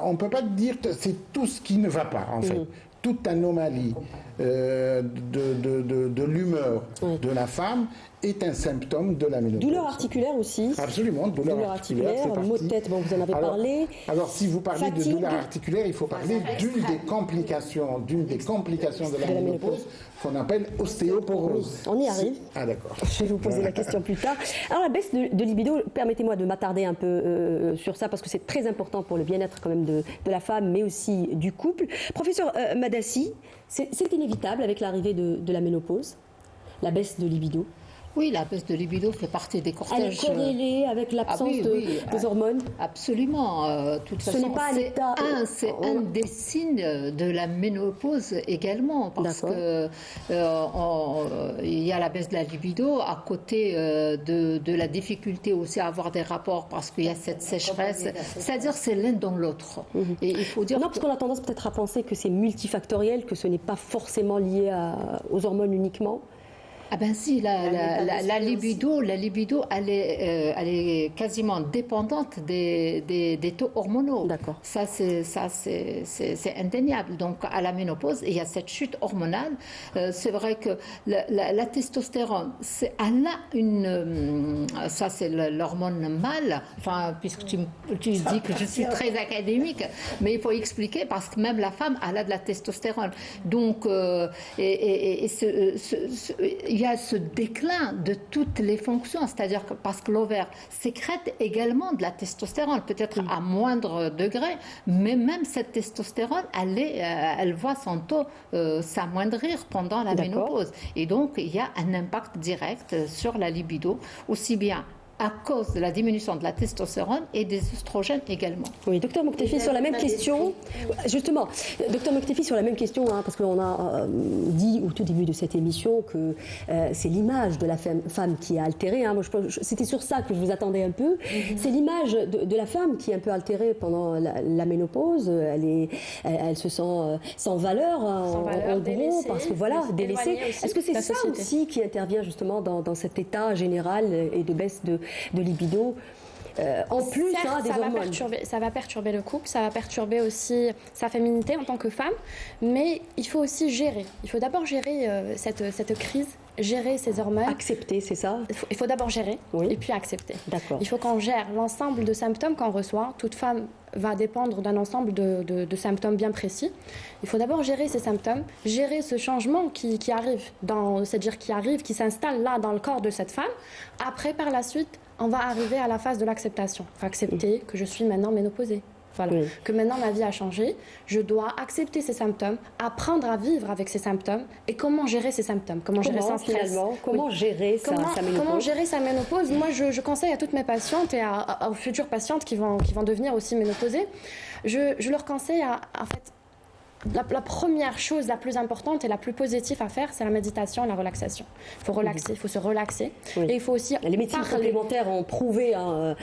on ne peut pas dire que c'est tout ce qui ne va pas, en fait. Toute anomalie de l'humeur de la femme est un symptôme de la ménopause. Douleur articulaire aussi. Absolument, douleur articulaire. Maux de tête, bon, vous en avez parlé. Alors, si vous parlez de douleur articulaire, il faut parler d'une des complications de la ménopause qu'on appelle ostéoporose. On y arrive. Ah, d'accord. Je vais vous poser la question plus tard. Alors, la baisse de libido, permettez-moi de m'attarder un peu sur ça, parce que c'est très important pour le bien-être quand même de la femme, mais aussi du couple. Professeur Madassi, c'est inévitable avec l'arrivée de la ménopause, la baisse de libido? Oui, la baisse de libido fait partie des cortèges. Elle est corrélée avec l'absence des hormones? Absolument. De toute façon, c'est un des signes de la ménopause également, parce que il y a la baisse de la libido à côté de la difficulté aussi à avoir des rapports, parce qu'il y a cette sécheresse. C'est-à-dire c'est l'un dans l'autre. Et il faut dire parce qu'on a tendance peut-être à penser que c'est multifactoriel, que ce n'est pas forcément lié aux hormones uniquement. Ah ben si, la libido, elle est quasiment dépendante des taux hormonaux. D'accord. Ça c'est indéniable. Donc à la ménopause, il y a cette chute hormonale. C'est vrai que la testostérone, elle a ça c'est l'hormone mâle. Enfin, puisque tu dis que je suis très académique, mais il faut expliquer parce que même la femme, elle a de la testostérone. Donc il y a ce déclin de toutes les fonctions, c'est-à-dire que parce que l'ovaire sécrète également de la testostérone, peut-être à moindre degré, mais même cette testostérone, elle voit son taux s'amoindrir pendant la ménopause. Et donc, il y a un impact direct sur la libido, aussi bien à cause de la diminution de la testostérone et des oestrogènes également. Oui, docteur Moktefi, sur la même question, justement, docteur Moktefi, sur la même question, parce qu'on a dit au tout début de cette émission que c'est l'image de la femme qui est altérée. Moi, c'était sur ça que je vous attendais un peu. C'est l'image de la femme qui est un peu altérée pendant la ménopause. Elle se sent sans valeur, en gros, délaissée, parce que délaissée. Est-ce que c'est ça aussi qui intervient justement dans cet état général et de baisse de libido en plus des hormones? Ça va perturber le couple, ça va perturber aussi sa féminité en tant que femme, mais il faut aussi gérer. Il faut d'abord gérer cette crise gérer ses hormones. Accepter, c'est ça? Il faut d'abord gérer et puis accepter. D'accord. Il faut qu'on gère l'ensemble de symptômes qu'on reçoit. Toute femme va dépendre d'un ensemble de symptômes bien précis. Il faut d'abord gérer ces symptômes, gérer ce changement qui arrive, c'est-à-dire qui s'installe là dans le corps de cette femme. Après, par la suite, on va arriver à la phase de l'acceptation. Il faut accepter que je suis maintenant ménopausée. Voilà. Que maintenant ma vie a changé, je dois accepter ces symptômes, apprendre à vivre avec ces symptômes et comment gérer ces symptômes, comment gérer son stress. Comment gérer sa ménopause? Comment gérer sa ménopause? Moi, je conseille à toutes mes patientes et aux futures patientes qui vont devenir aussi ménopausées, je leur conseille en fait, la première chose la plus importante et la plus positive à faire, c'est la méditation et la relaxation. Il faut relaxer, il faut se relaxer. Et il faut aussi les médecines complémentaires ont prouvé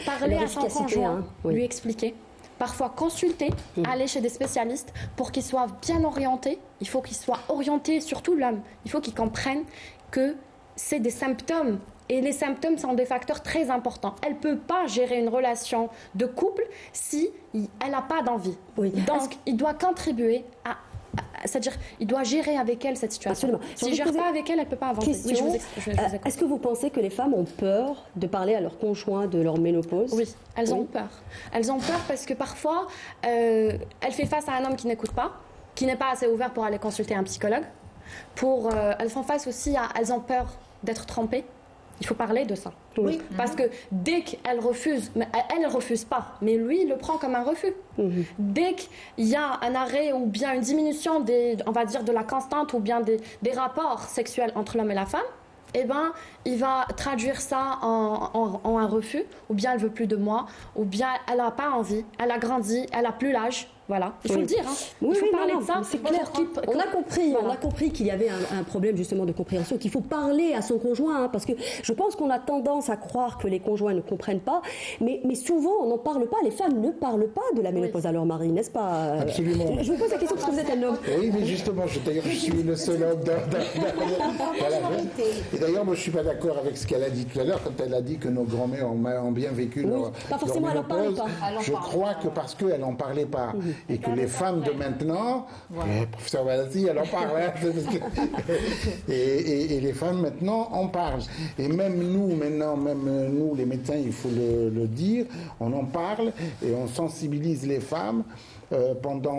parler à son conjoint, Oui. lui expliquer. Parfois consulter, aller chez des spécialistes pour qu'ils soient bien orientés. Il faut qu'ils soient orientés, surtout l'homme. Il faut qu'ils comprennent que c'est des symptômes. Et les symptômes sont des facteurs très importants. Elle ne peut pas gérer une relation de couple si elle n'a pas d'envie. Donc, il doit contribuer à... C'est-à-dire, il doit gérer avec elle cette situation. Absolument. S'il ne gère pas avec elle, elle ne peut pas avancer. Oui, je vous écoute. Est-ce que vous pensez que les femmes ont peur de parler à leur conjoint de leur ménopause? Oui, elles ont peur. Elles ont peur parce que parfois, elle fait face à un homme qui n'écoute pas, qui n'est pas assez ouvert pour aller consulter un psychologue. Elles font face aussi elles ont peur d'être trompées. Il faut parler de ça. Oui. Parce que dès qu'elle refuse, elle ne refuse pas, mais lui, il le prend comme un refus. Dès qu'il y a un arrêt ou bien une diminution on va dire de la constante ou bien des rapports sexuels entre l'homme et la femme, eh ben, il va traduire ça en un refus, ou bien elle veut plus de moi, ou bien elle n'a pas envie, elle a grandi, elle a plus l'âge. Voilà, il faut le dire. Il faut parler de ça. C'est clair. On a compris qu'il y avait un problème justement de compréhension, qu'il faut parler à son conjoint, parce que je pense qu'on a tendance à croire que les conjoints ne comprennent pas, mais souvent on n'en parle pas. Les femmes ne parlent pas de la ménopause à leur mari, n'est-ce pas? Absolument. Je vous pose la question parce que vous êtes un homme. Oui, mais justement, je suis le seul homme voilà. Et d'ailleurs, moi, je suis pas d'accord avec ce qu'elle a dit tout à l'heure quand elle a dit que nos grands-mères ont bien vécu leur pas forcément, elle en parlait pas. Je crois que parce qu'elle n'en parlait pas. Et que les femmes de maintenant, professeur Valassi, elle en parle, et les femmes maintenant en parlent. Et même nous, maintenant, nous, les médecins, il faut le dire, on en parle et on sensibilise les femmes.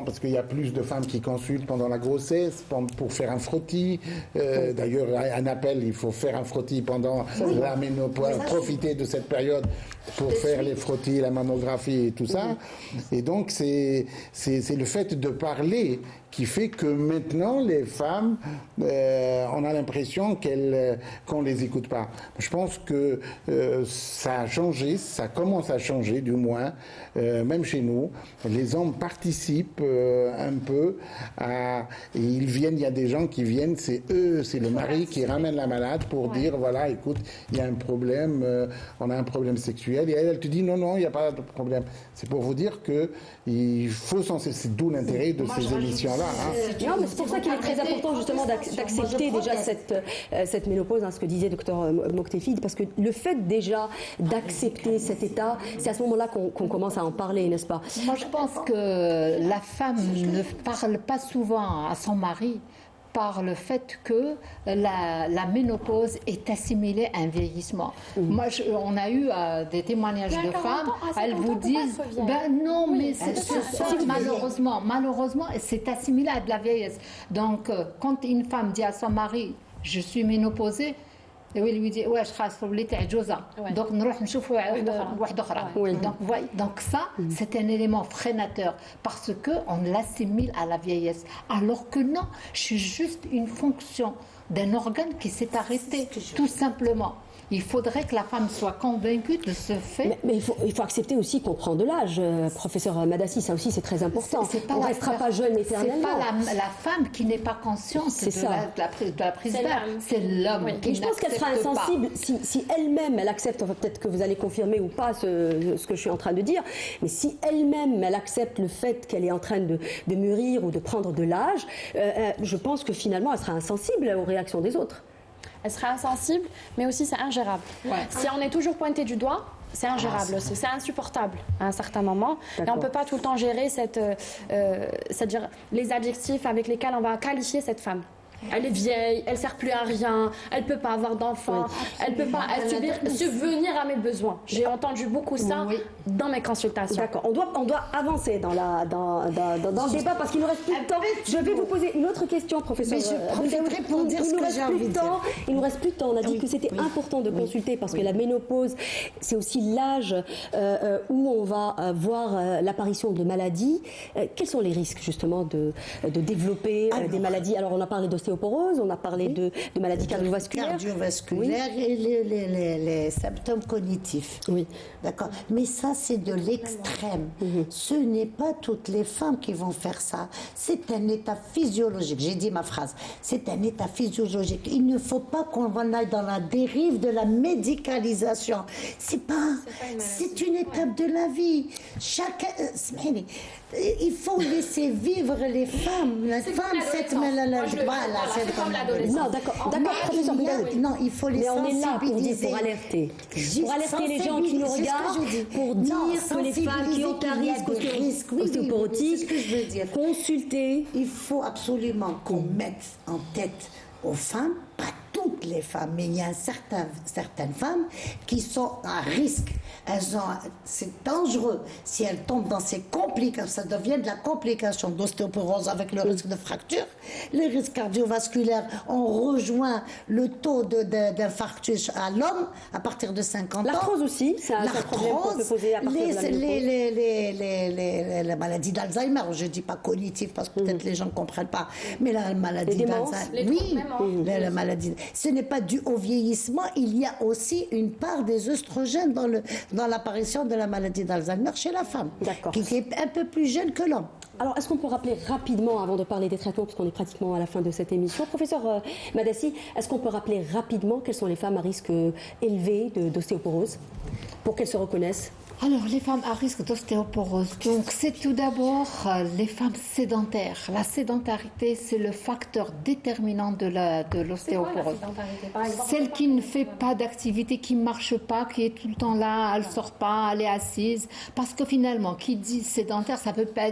Parce qu'il y a plus de femmes qui consultent pendant la grossesse pour faire un frottis. D'ailleurs, un appel, il faut faire un frottis pendant la ménopause, profiter de cette période pour faire les frottis, la mammographie et tout ça. Et donc, c'est le fait de parler qui fait que maintenant, les femmes, on a l'impression qu'on ne les écoute pas. Je pense que ça a changé, ça commence à changer du moins, même chez nous. Les hommes participent un peu il y a des gens qui viennent, c'est le mari qui ramène la malade pour dire, voilà, écoute, il y a un problème, on a un problème sexuel. Et elle te dit, non, il n'y a pas de problème. C'est pour vous dire qu'il faut c'est d'où l'intérêt de ces émissions-là. Non, mais c'est pour ça qu'il est très important justement d'accepter déjà cette ménopause, ce que disait Dr Moktefi, parce que le fait déjà d'accepter cet état, c'est à ce moment-là qu'on commence à en parler, n'est-ce pas? Moi, je pense que la femme ne parle pas souvent à son mari par le fait que la ménopause est assimilée à un vieillissement. Moi, on a eu des témoignages de femmes, elles vous disent, non, mais c'est ça, malheureusement, c'est assimilé à de la vieillesse. Donc, quand une femme dit à son mari, je suis ménopausée, et il lui dit ouais, donc donc ça c'est un élément freinateur parce que on l'assimile à la vieillesse, alors que non, je suis juste une fonction d'un organe qui s'est arrêté, tout simplement. Il faudrait que la femme soit convaincue de ce fait. Mais il faut accepter aussi qu'on prend de l'âge, professeur Madassi, ça aussi c'est très important. On ne restera pas jeune éternellement. C'est pas la femme qui n'est pas consciente de la prise d'âge, c'est l'homme qui je pense qu'elle sera insensible si elle-même, elle accepte, enfin, peut-être que vous allez confirmer ou pas ce que je suis en train de dire, mais si elle-même, elle accepte le fait qu'elle est en train de mûrir ou de prendre de l'âge, je pense que finalement elle sera insensible aux réactions des autres. Elle sera insensible, mais aussi c'est ingérable. Si on est toujours pointé du doigt, c'est ingérable aussi, c'est insupportable à un certain moment. Et on ne peut pas tout le temps gérer c'est-à-dire les adjectifs avec lesquels on va qualifier cette femme. Elle est vieille, elle sert plus à rien, elle peut pas avoir d'enfants, elle peut pas subvenir à mes besoins. J'ai entendu beaucoup ça dans mes consultations. D'accord, on doit avancer dans le débat parce qu'il nous reste plus de temps. Je vais vous poser une autre question, professeur. Mais je profiterai pour dire ce que j'ai envie de dire. Il nous reste plus de temps. On a dit que c'était important de consulter parce que la ménopause, c'est aussi l'âge où on va voir l'apparition de maladies. Quels sont les risques justement de développer des maladies? Alors on a parlé d'ostéoporose, on a parlé de maladies cardiovasculaires. Et les symptômes cognitifs. Oui. D'accord. Mais ça, c'est de l'extrême. Ce n'est pas toutes les femmes qui vont faire ça. C'est un état physiologique. J'ai dit ma phrase. C'est un état physiologique. Il ne faut pas qu'on aille dans la dérive de la médicalisation. C'est une étape de la vie. Il faut laisser vivre les femmes. La femme, cette maladie. Voilà, c'est comme l'adolescence. Non, d'accord, professeur. Non, il faut les mais on est là sensibiliser. pour alerter. Pour alerter les gens qui nous regardent, pour dire que les femmes qui ont un risque ostéoporotique, consulter. Il faut absolument qu'on mette en tête aux femmes, pas toutes les femmes, mais il y a certaines femmes qui sont à risque. C'est dangereux si elles tombent dans ces complications. Ça devient de la complication d'ostéoporose avec le risque de fracture. Les risques cardiovasculaires, on rejoint le taux d'infarctus à l'homme à partir de 50 ans. L'arthrose aussi, c'est un problème qu'on peut poser à partir de la ménopause. La maladie d'Alzheimer, je ne dis pas cognitive parce que peut-être les gens ne comprennent pas, mais la maladie d'Alzheimer, la maladie. Ce n'est pas dû au vieillissement, il y a aussi une part des œstrogènes dans l'apparition de la maladie d'Alzheimer chez la femme, qui est un peu plus jeune que l'homme. Alors, est-ce qu'on peut rappeler rapidement, avant de parler des traitements, puisqu'on est pratiquement à la fin de cette émission, professeur Madassi, est-ce qu'on peut rappeler rapidement quelles sont les femmes à risque élevé d'ostéoporose pour qu'elles se reconnaissent? Alors, les femmes à risque d'ostéoporose, donc c'est tout d'abord les femmes sédentaires. La sédentarité, c'est le facteur déterminant de l'ostéoporose. Celle qui ne fait pas d'activité, qui ne marche pas, qui est tout le temps là, elle ne sort pas, elle est assise. Parce que finalement, qui dit sédentaire, ça peut pas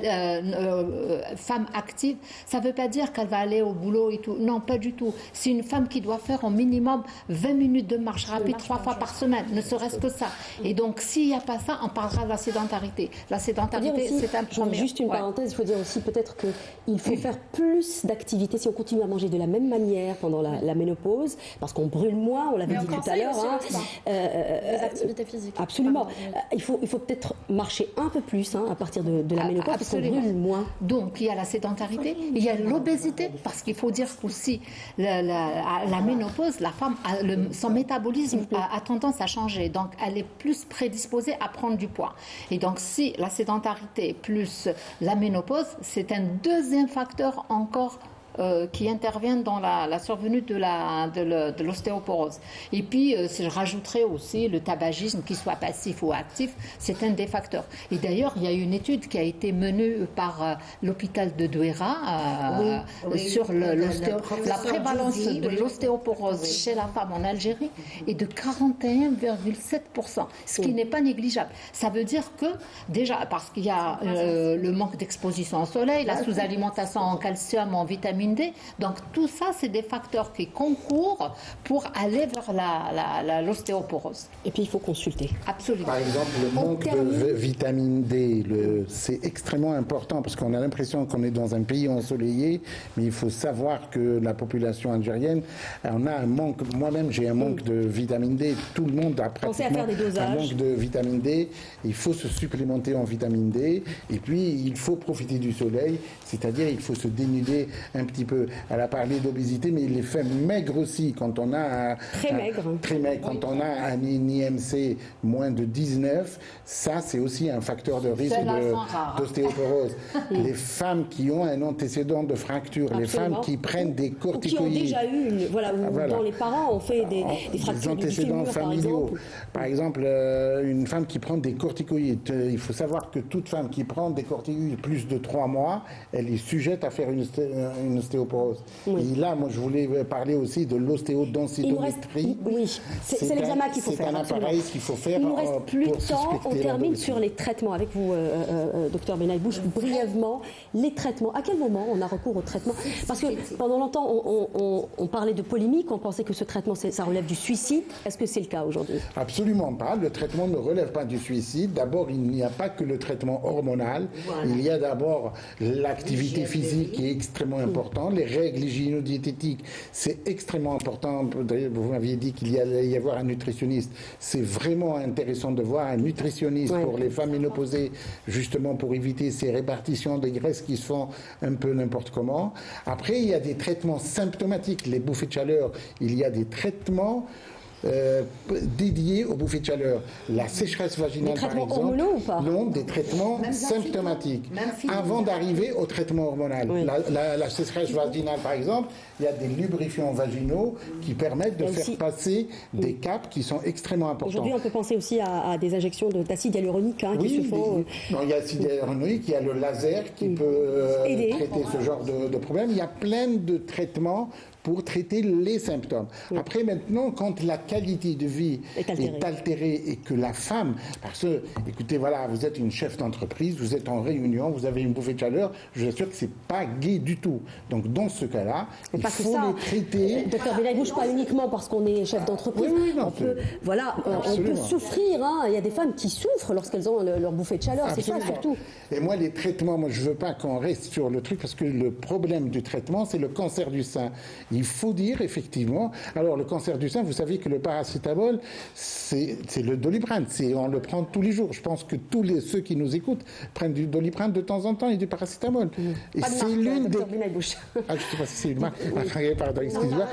femme active, ça ne veut pas dire qu'elle va aller au boulot et tout. Non, pas du tout. C'est une femme qui doit faire au minimum 20 minutes de marche rapide 3 fois par semaine, ne serait-ce que ça. Et donc, s'il n'y a pas ça, on parlera de la sédentarité. La sédentarité, c'est un premier. Juste une parenthèse, il faut dire aussi peut-être qu'il faut faire plus d'activité si on continue à manger de la même manière pendant la ménopause, parce qu'on brûle moins, on l'avait dit tout à l'heure. Les activités physiques. Absolument. Il faut peut-être marcher un peu plus à partir de la ménopause, parce qu'on brûle moins. Donc, il y a la sédentarité, il y a l'obésité, parce qu'il faut dire qu'aussi, la ménopause, la femme, son métabolisme a tendance à changer. Donc, elle est plus prédisposée à prendre du poids. Et donc, si la sédentarité plus la ménopause, c'est un deuxième facteur encore qui interviennent dans la survenue de l'ostéoporose. Et puis, je rajouterais aussi le tabagisme, qu'il soit passif ou actif, c'est un des facteurs. Et d'ailleurs, il y a une étude qui a été menée par l'hôpital de Douaira sur la prévalence de l'ostéoporose chez la femme en Algérie est de 41,7%, ce qui n'est pas négligeable. Ça veut dire que, déjà, parce qu'il y a le manque d'exposition au soleil, la sous-alimentation en calcium, en vitamine D. Donc tout ça, c'est des facteurs qui concourent pour aller vers l'ostéoporose. Et puis il faut consulter. Absolument. Par exemple, le manque de vitamine D, c'est extrêmement important parce qu'on a l'impression qu'on est dans un pays ensoleillé, mais il faut savoir que la population algérienne, on a un manque. Moi-même, j'ai un manque de vitamine D. Tout le monde a pratiquement un manque de vitamine D. Il faut se supplémenter en vitamine D. Et puis, il faut profiter du soleil, c'est-à-dire il faut se dénuder un petit peu. Elle a parlé d'obésité, mais les femmes maigres aussi, quand on a très maigre, quand on a un IMC moins de 19, ça c'est aussi un facteur de risque d'ostéoporose. Les femmes qui ont un antécédent de fracture, les femmes qui prennent des corticoïdes, qui ont déjà eu, dont les parents ont fait des fractures des antécédents familiaux. Par exemple, une femme qui prend des corticoïdes, il faut savoir que toute femme qui prend des corticoïdes plus de 3 mois, elle est sujette à faire une ostéoporose. Oui. Et là, moi, je voulais parler aussi de l'ostéodensitométrie. Oui, c'est l'examen qu'il faut faire. C'est un appareil qu'il faut faire. Il nous reste plus de temps. On termine sur sur les traitements avec vous, docteur Benaïbouche. Brièvement, les traitements. À quel moment on a recours au traitement? Parce que pendant longtemps, on parlait de polémique, on pensait que ce traitement, ça relève du suicide. Est-ce que c'est le cas aujourd'hui? Absolument pas. Le traitement ne relève pas du suicide. D'abord, il n'y a pas que le traitement hormonal. Voilà. Il y a d'abord l'activité physique qui est extrêmement importante. Les règles hygiéno-diététiques, c'est extrêmement important. Vous m'aviez dit qu'il y allait y avoir un nutritionniste. C'est vraiment intéressant de voir un nutritionniste pour les femmes ménopausées, justement pour éviter ces répartitions de graisses qui se font un peu n'importe comment. Après, il y a des traitements symptomatiques. Les bouffées de chaleur, il y a des traitements dédiés aux bouffées de chaleur. La sécheresse vaginale, par exemple. Des traitements hormonaux ou pas? Non, des traitements symptomatiques. Avant d'arriver au traitement hormonal. Oui. La sécheresse vaginale, par exemple, il y a des lubrifiants vaginaux qui permettent de faire passer des caps qui sont extrêmement importants. Aujourd'hui, on peut penser aussi à des injections d'acide hyaluronique qui se font. Non, il y a l'acide hyaluronique, il y a le laser qui peut traiter ce genre de problème. Il y a plein de traitements pour traiter les symptômes. Après, maintenant, quand la qualité de vie est altérée et que la femme, parce que, écoutez, voilà, vous êtes une chef d'entreprise, vous êtes en réunion, vous avez une bouffée de chaleur, je vous assure que c'est pas gai du tout. Donc, dans ce cas-là, il faut le traiter. Docteur Benaïbouche, pas uniquement parce qu'on est chef d'entreprise. Oui, non, on peut souffrir. Hein. Il y a des femmes qui souffrent lorsqu'elles ont leur bouffée de chaleur. C'est ça, surtout. Et moi, les traitements, moi, je veux pas qu'on reste sur le truc parce que le problème du traitement, c'est le cancer du sein. Il faut dire, effectivement, alors le cancer du sein, vous savez que le paracétamol, c'est le Doliprane, on le prend tous les jours. Je pense que ceux qui nous écoutent prennent du Doliprane de temps en temps et du paracétamol. Et c'est l'une des... je sais pas si c'est une marque. Pardon, excusez-moi.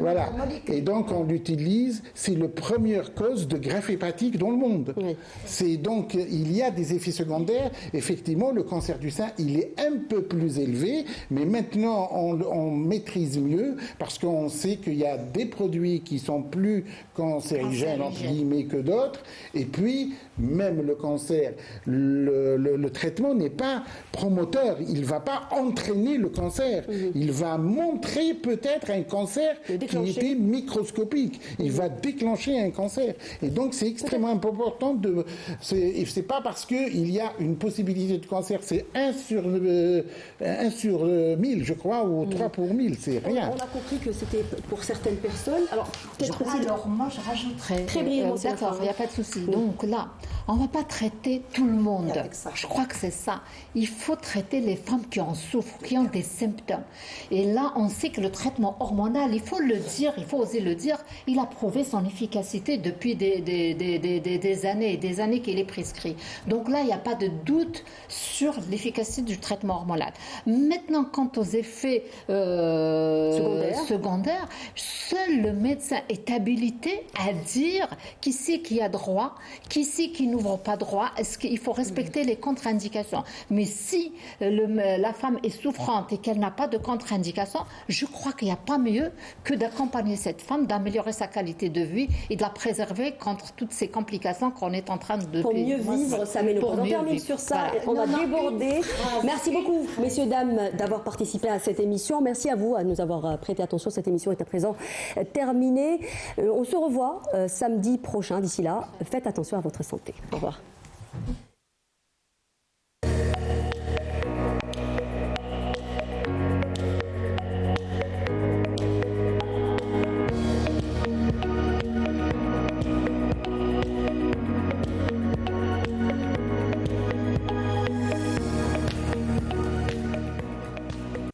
Voilà. Et donc, on l'utilise, c'est la première cause de greffe hépatique dans le monde. Oui. C'est donc, il y a des effets secondaires. Effectivement, le cancer du sein, il est un peu plus élevé, mais maintenant, on maîtrise mieux parce qu'on sait qu'il y a des produits qui sont plus cancérigènes entre guillemets que d'autres, et puis même le cancer, le traitement n'est pas promoteur, il ne va pas entraîner le cancer, il va montrer peut-être un cancer qui était microscopique, il va déclencher un cancer, et donc c'est extrêmement important c'est pas parce qu'il y a une possibilité de cancer, c'est 1 sur 1000 je crois, ou 3 pour 1000, c'est rien. On a compris que c'était pour certaines personnes. Alors, alors moi je rajouterais. Très brièvement, d'accord, il n'y a pas de souci. Donc là, on ne va pas traiter tout le monde. Je crois que c'est ça. Il faut traiter les femmes qui en souffrent, qui ont des symptômes. Et là, on sait que le traitement hormonal, il faut le dire, il faut oser le dire, il a prouvé son efficacité depuis des années et des années qu'il est prescrit. Donc là, il n'y a pas de doute sur l'efficacité du traitement hormonal. Maintenant, quant aux effets secondaires, seul le médecin est habilité à dire qui c'est qui a droit, qui c'est qui n'ouvre pas droit, est-ce qu'il faut respecter les contre-indications. Mais si la femme est souffrante et qu'elle n'a pas de contre-indications, je crois qu'il n'y a pas mieux que d'accompagner cette femme, d'améliorer sa qualité de vie et de la préserver contre toutes ces complications qu'on est en train de... Pour mieux vivre sa ménopause. On termine sur ça, on a débordé. Merci beaucoup, messieurs, dames, d'avoir participé à cette émission. Merci à vous de nous avoir prêté attention. Cette émission est à présent terminée. On se revoit samedi prochain. D'ici là, faites attention à votre santé. Au revoir.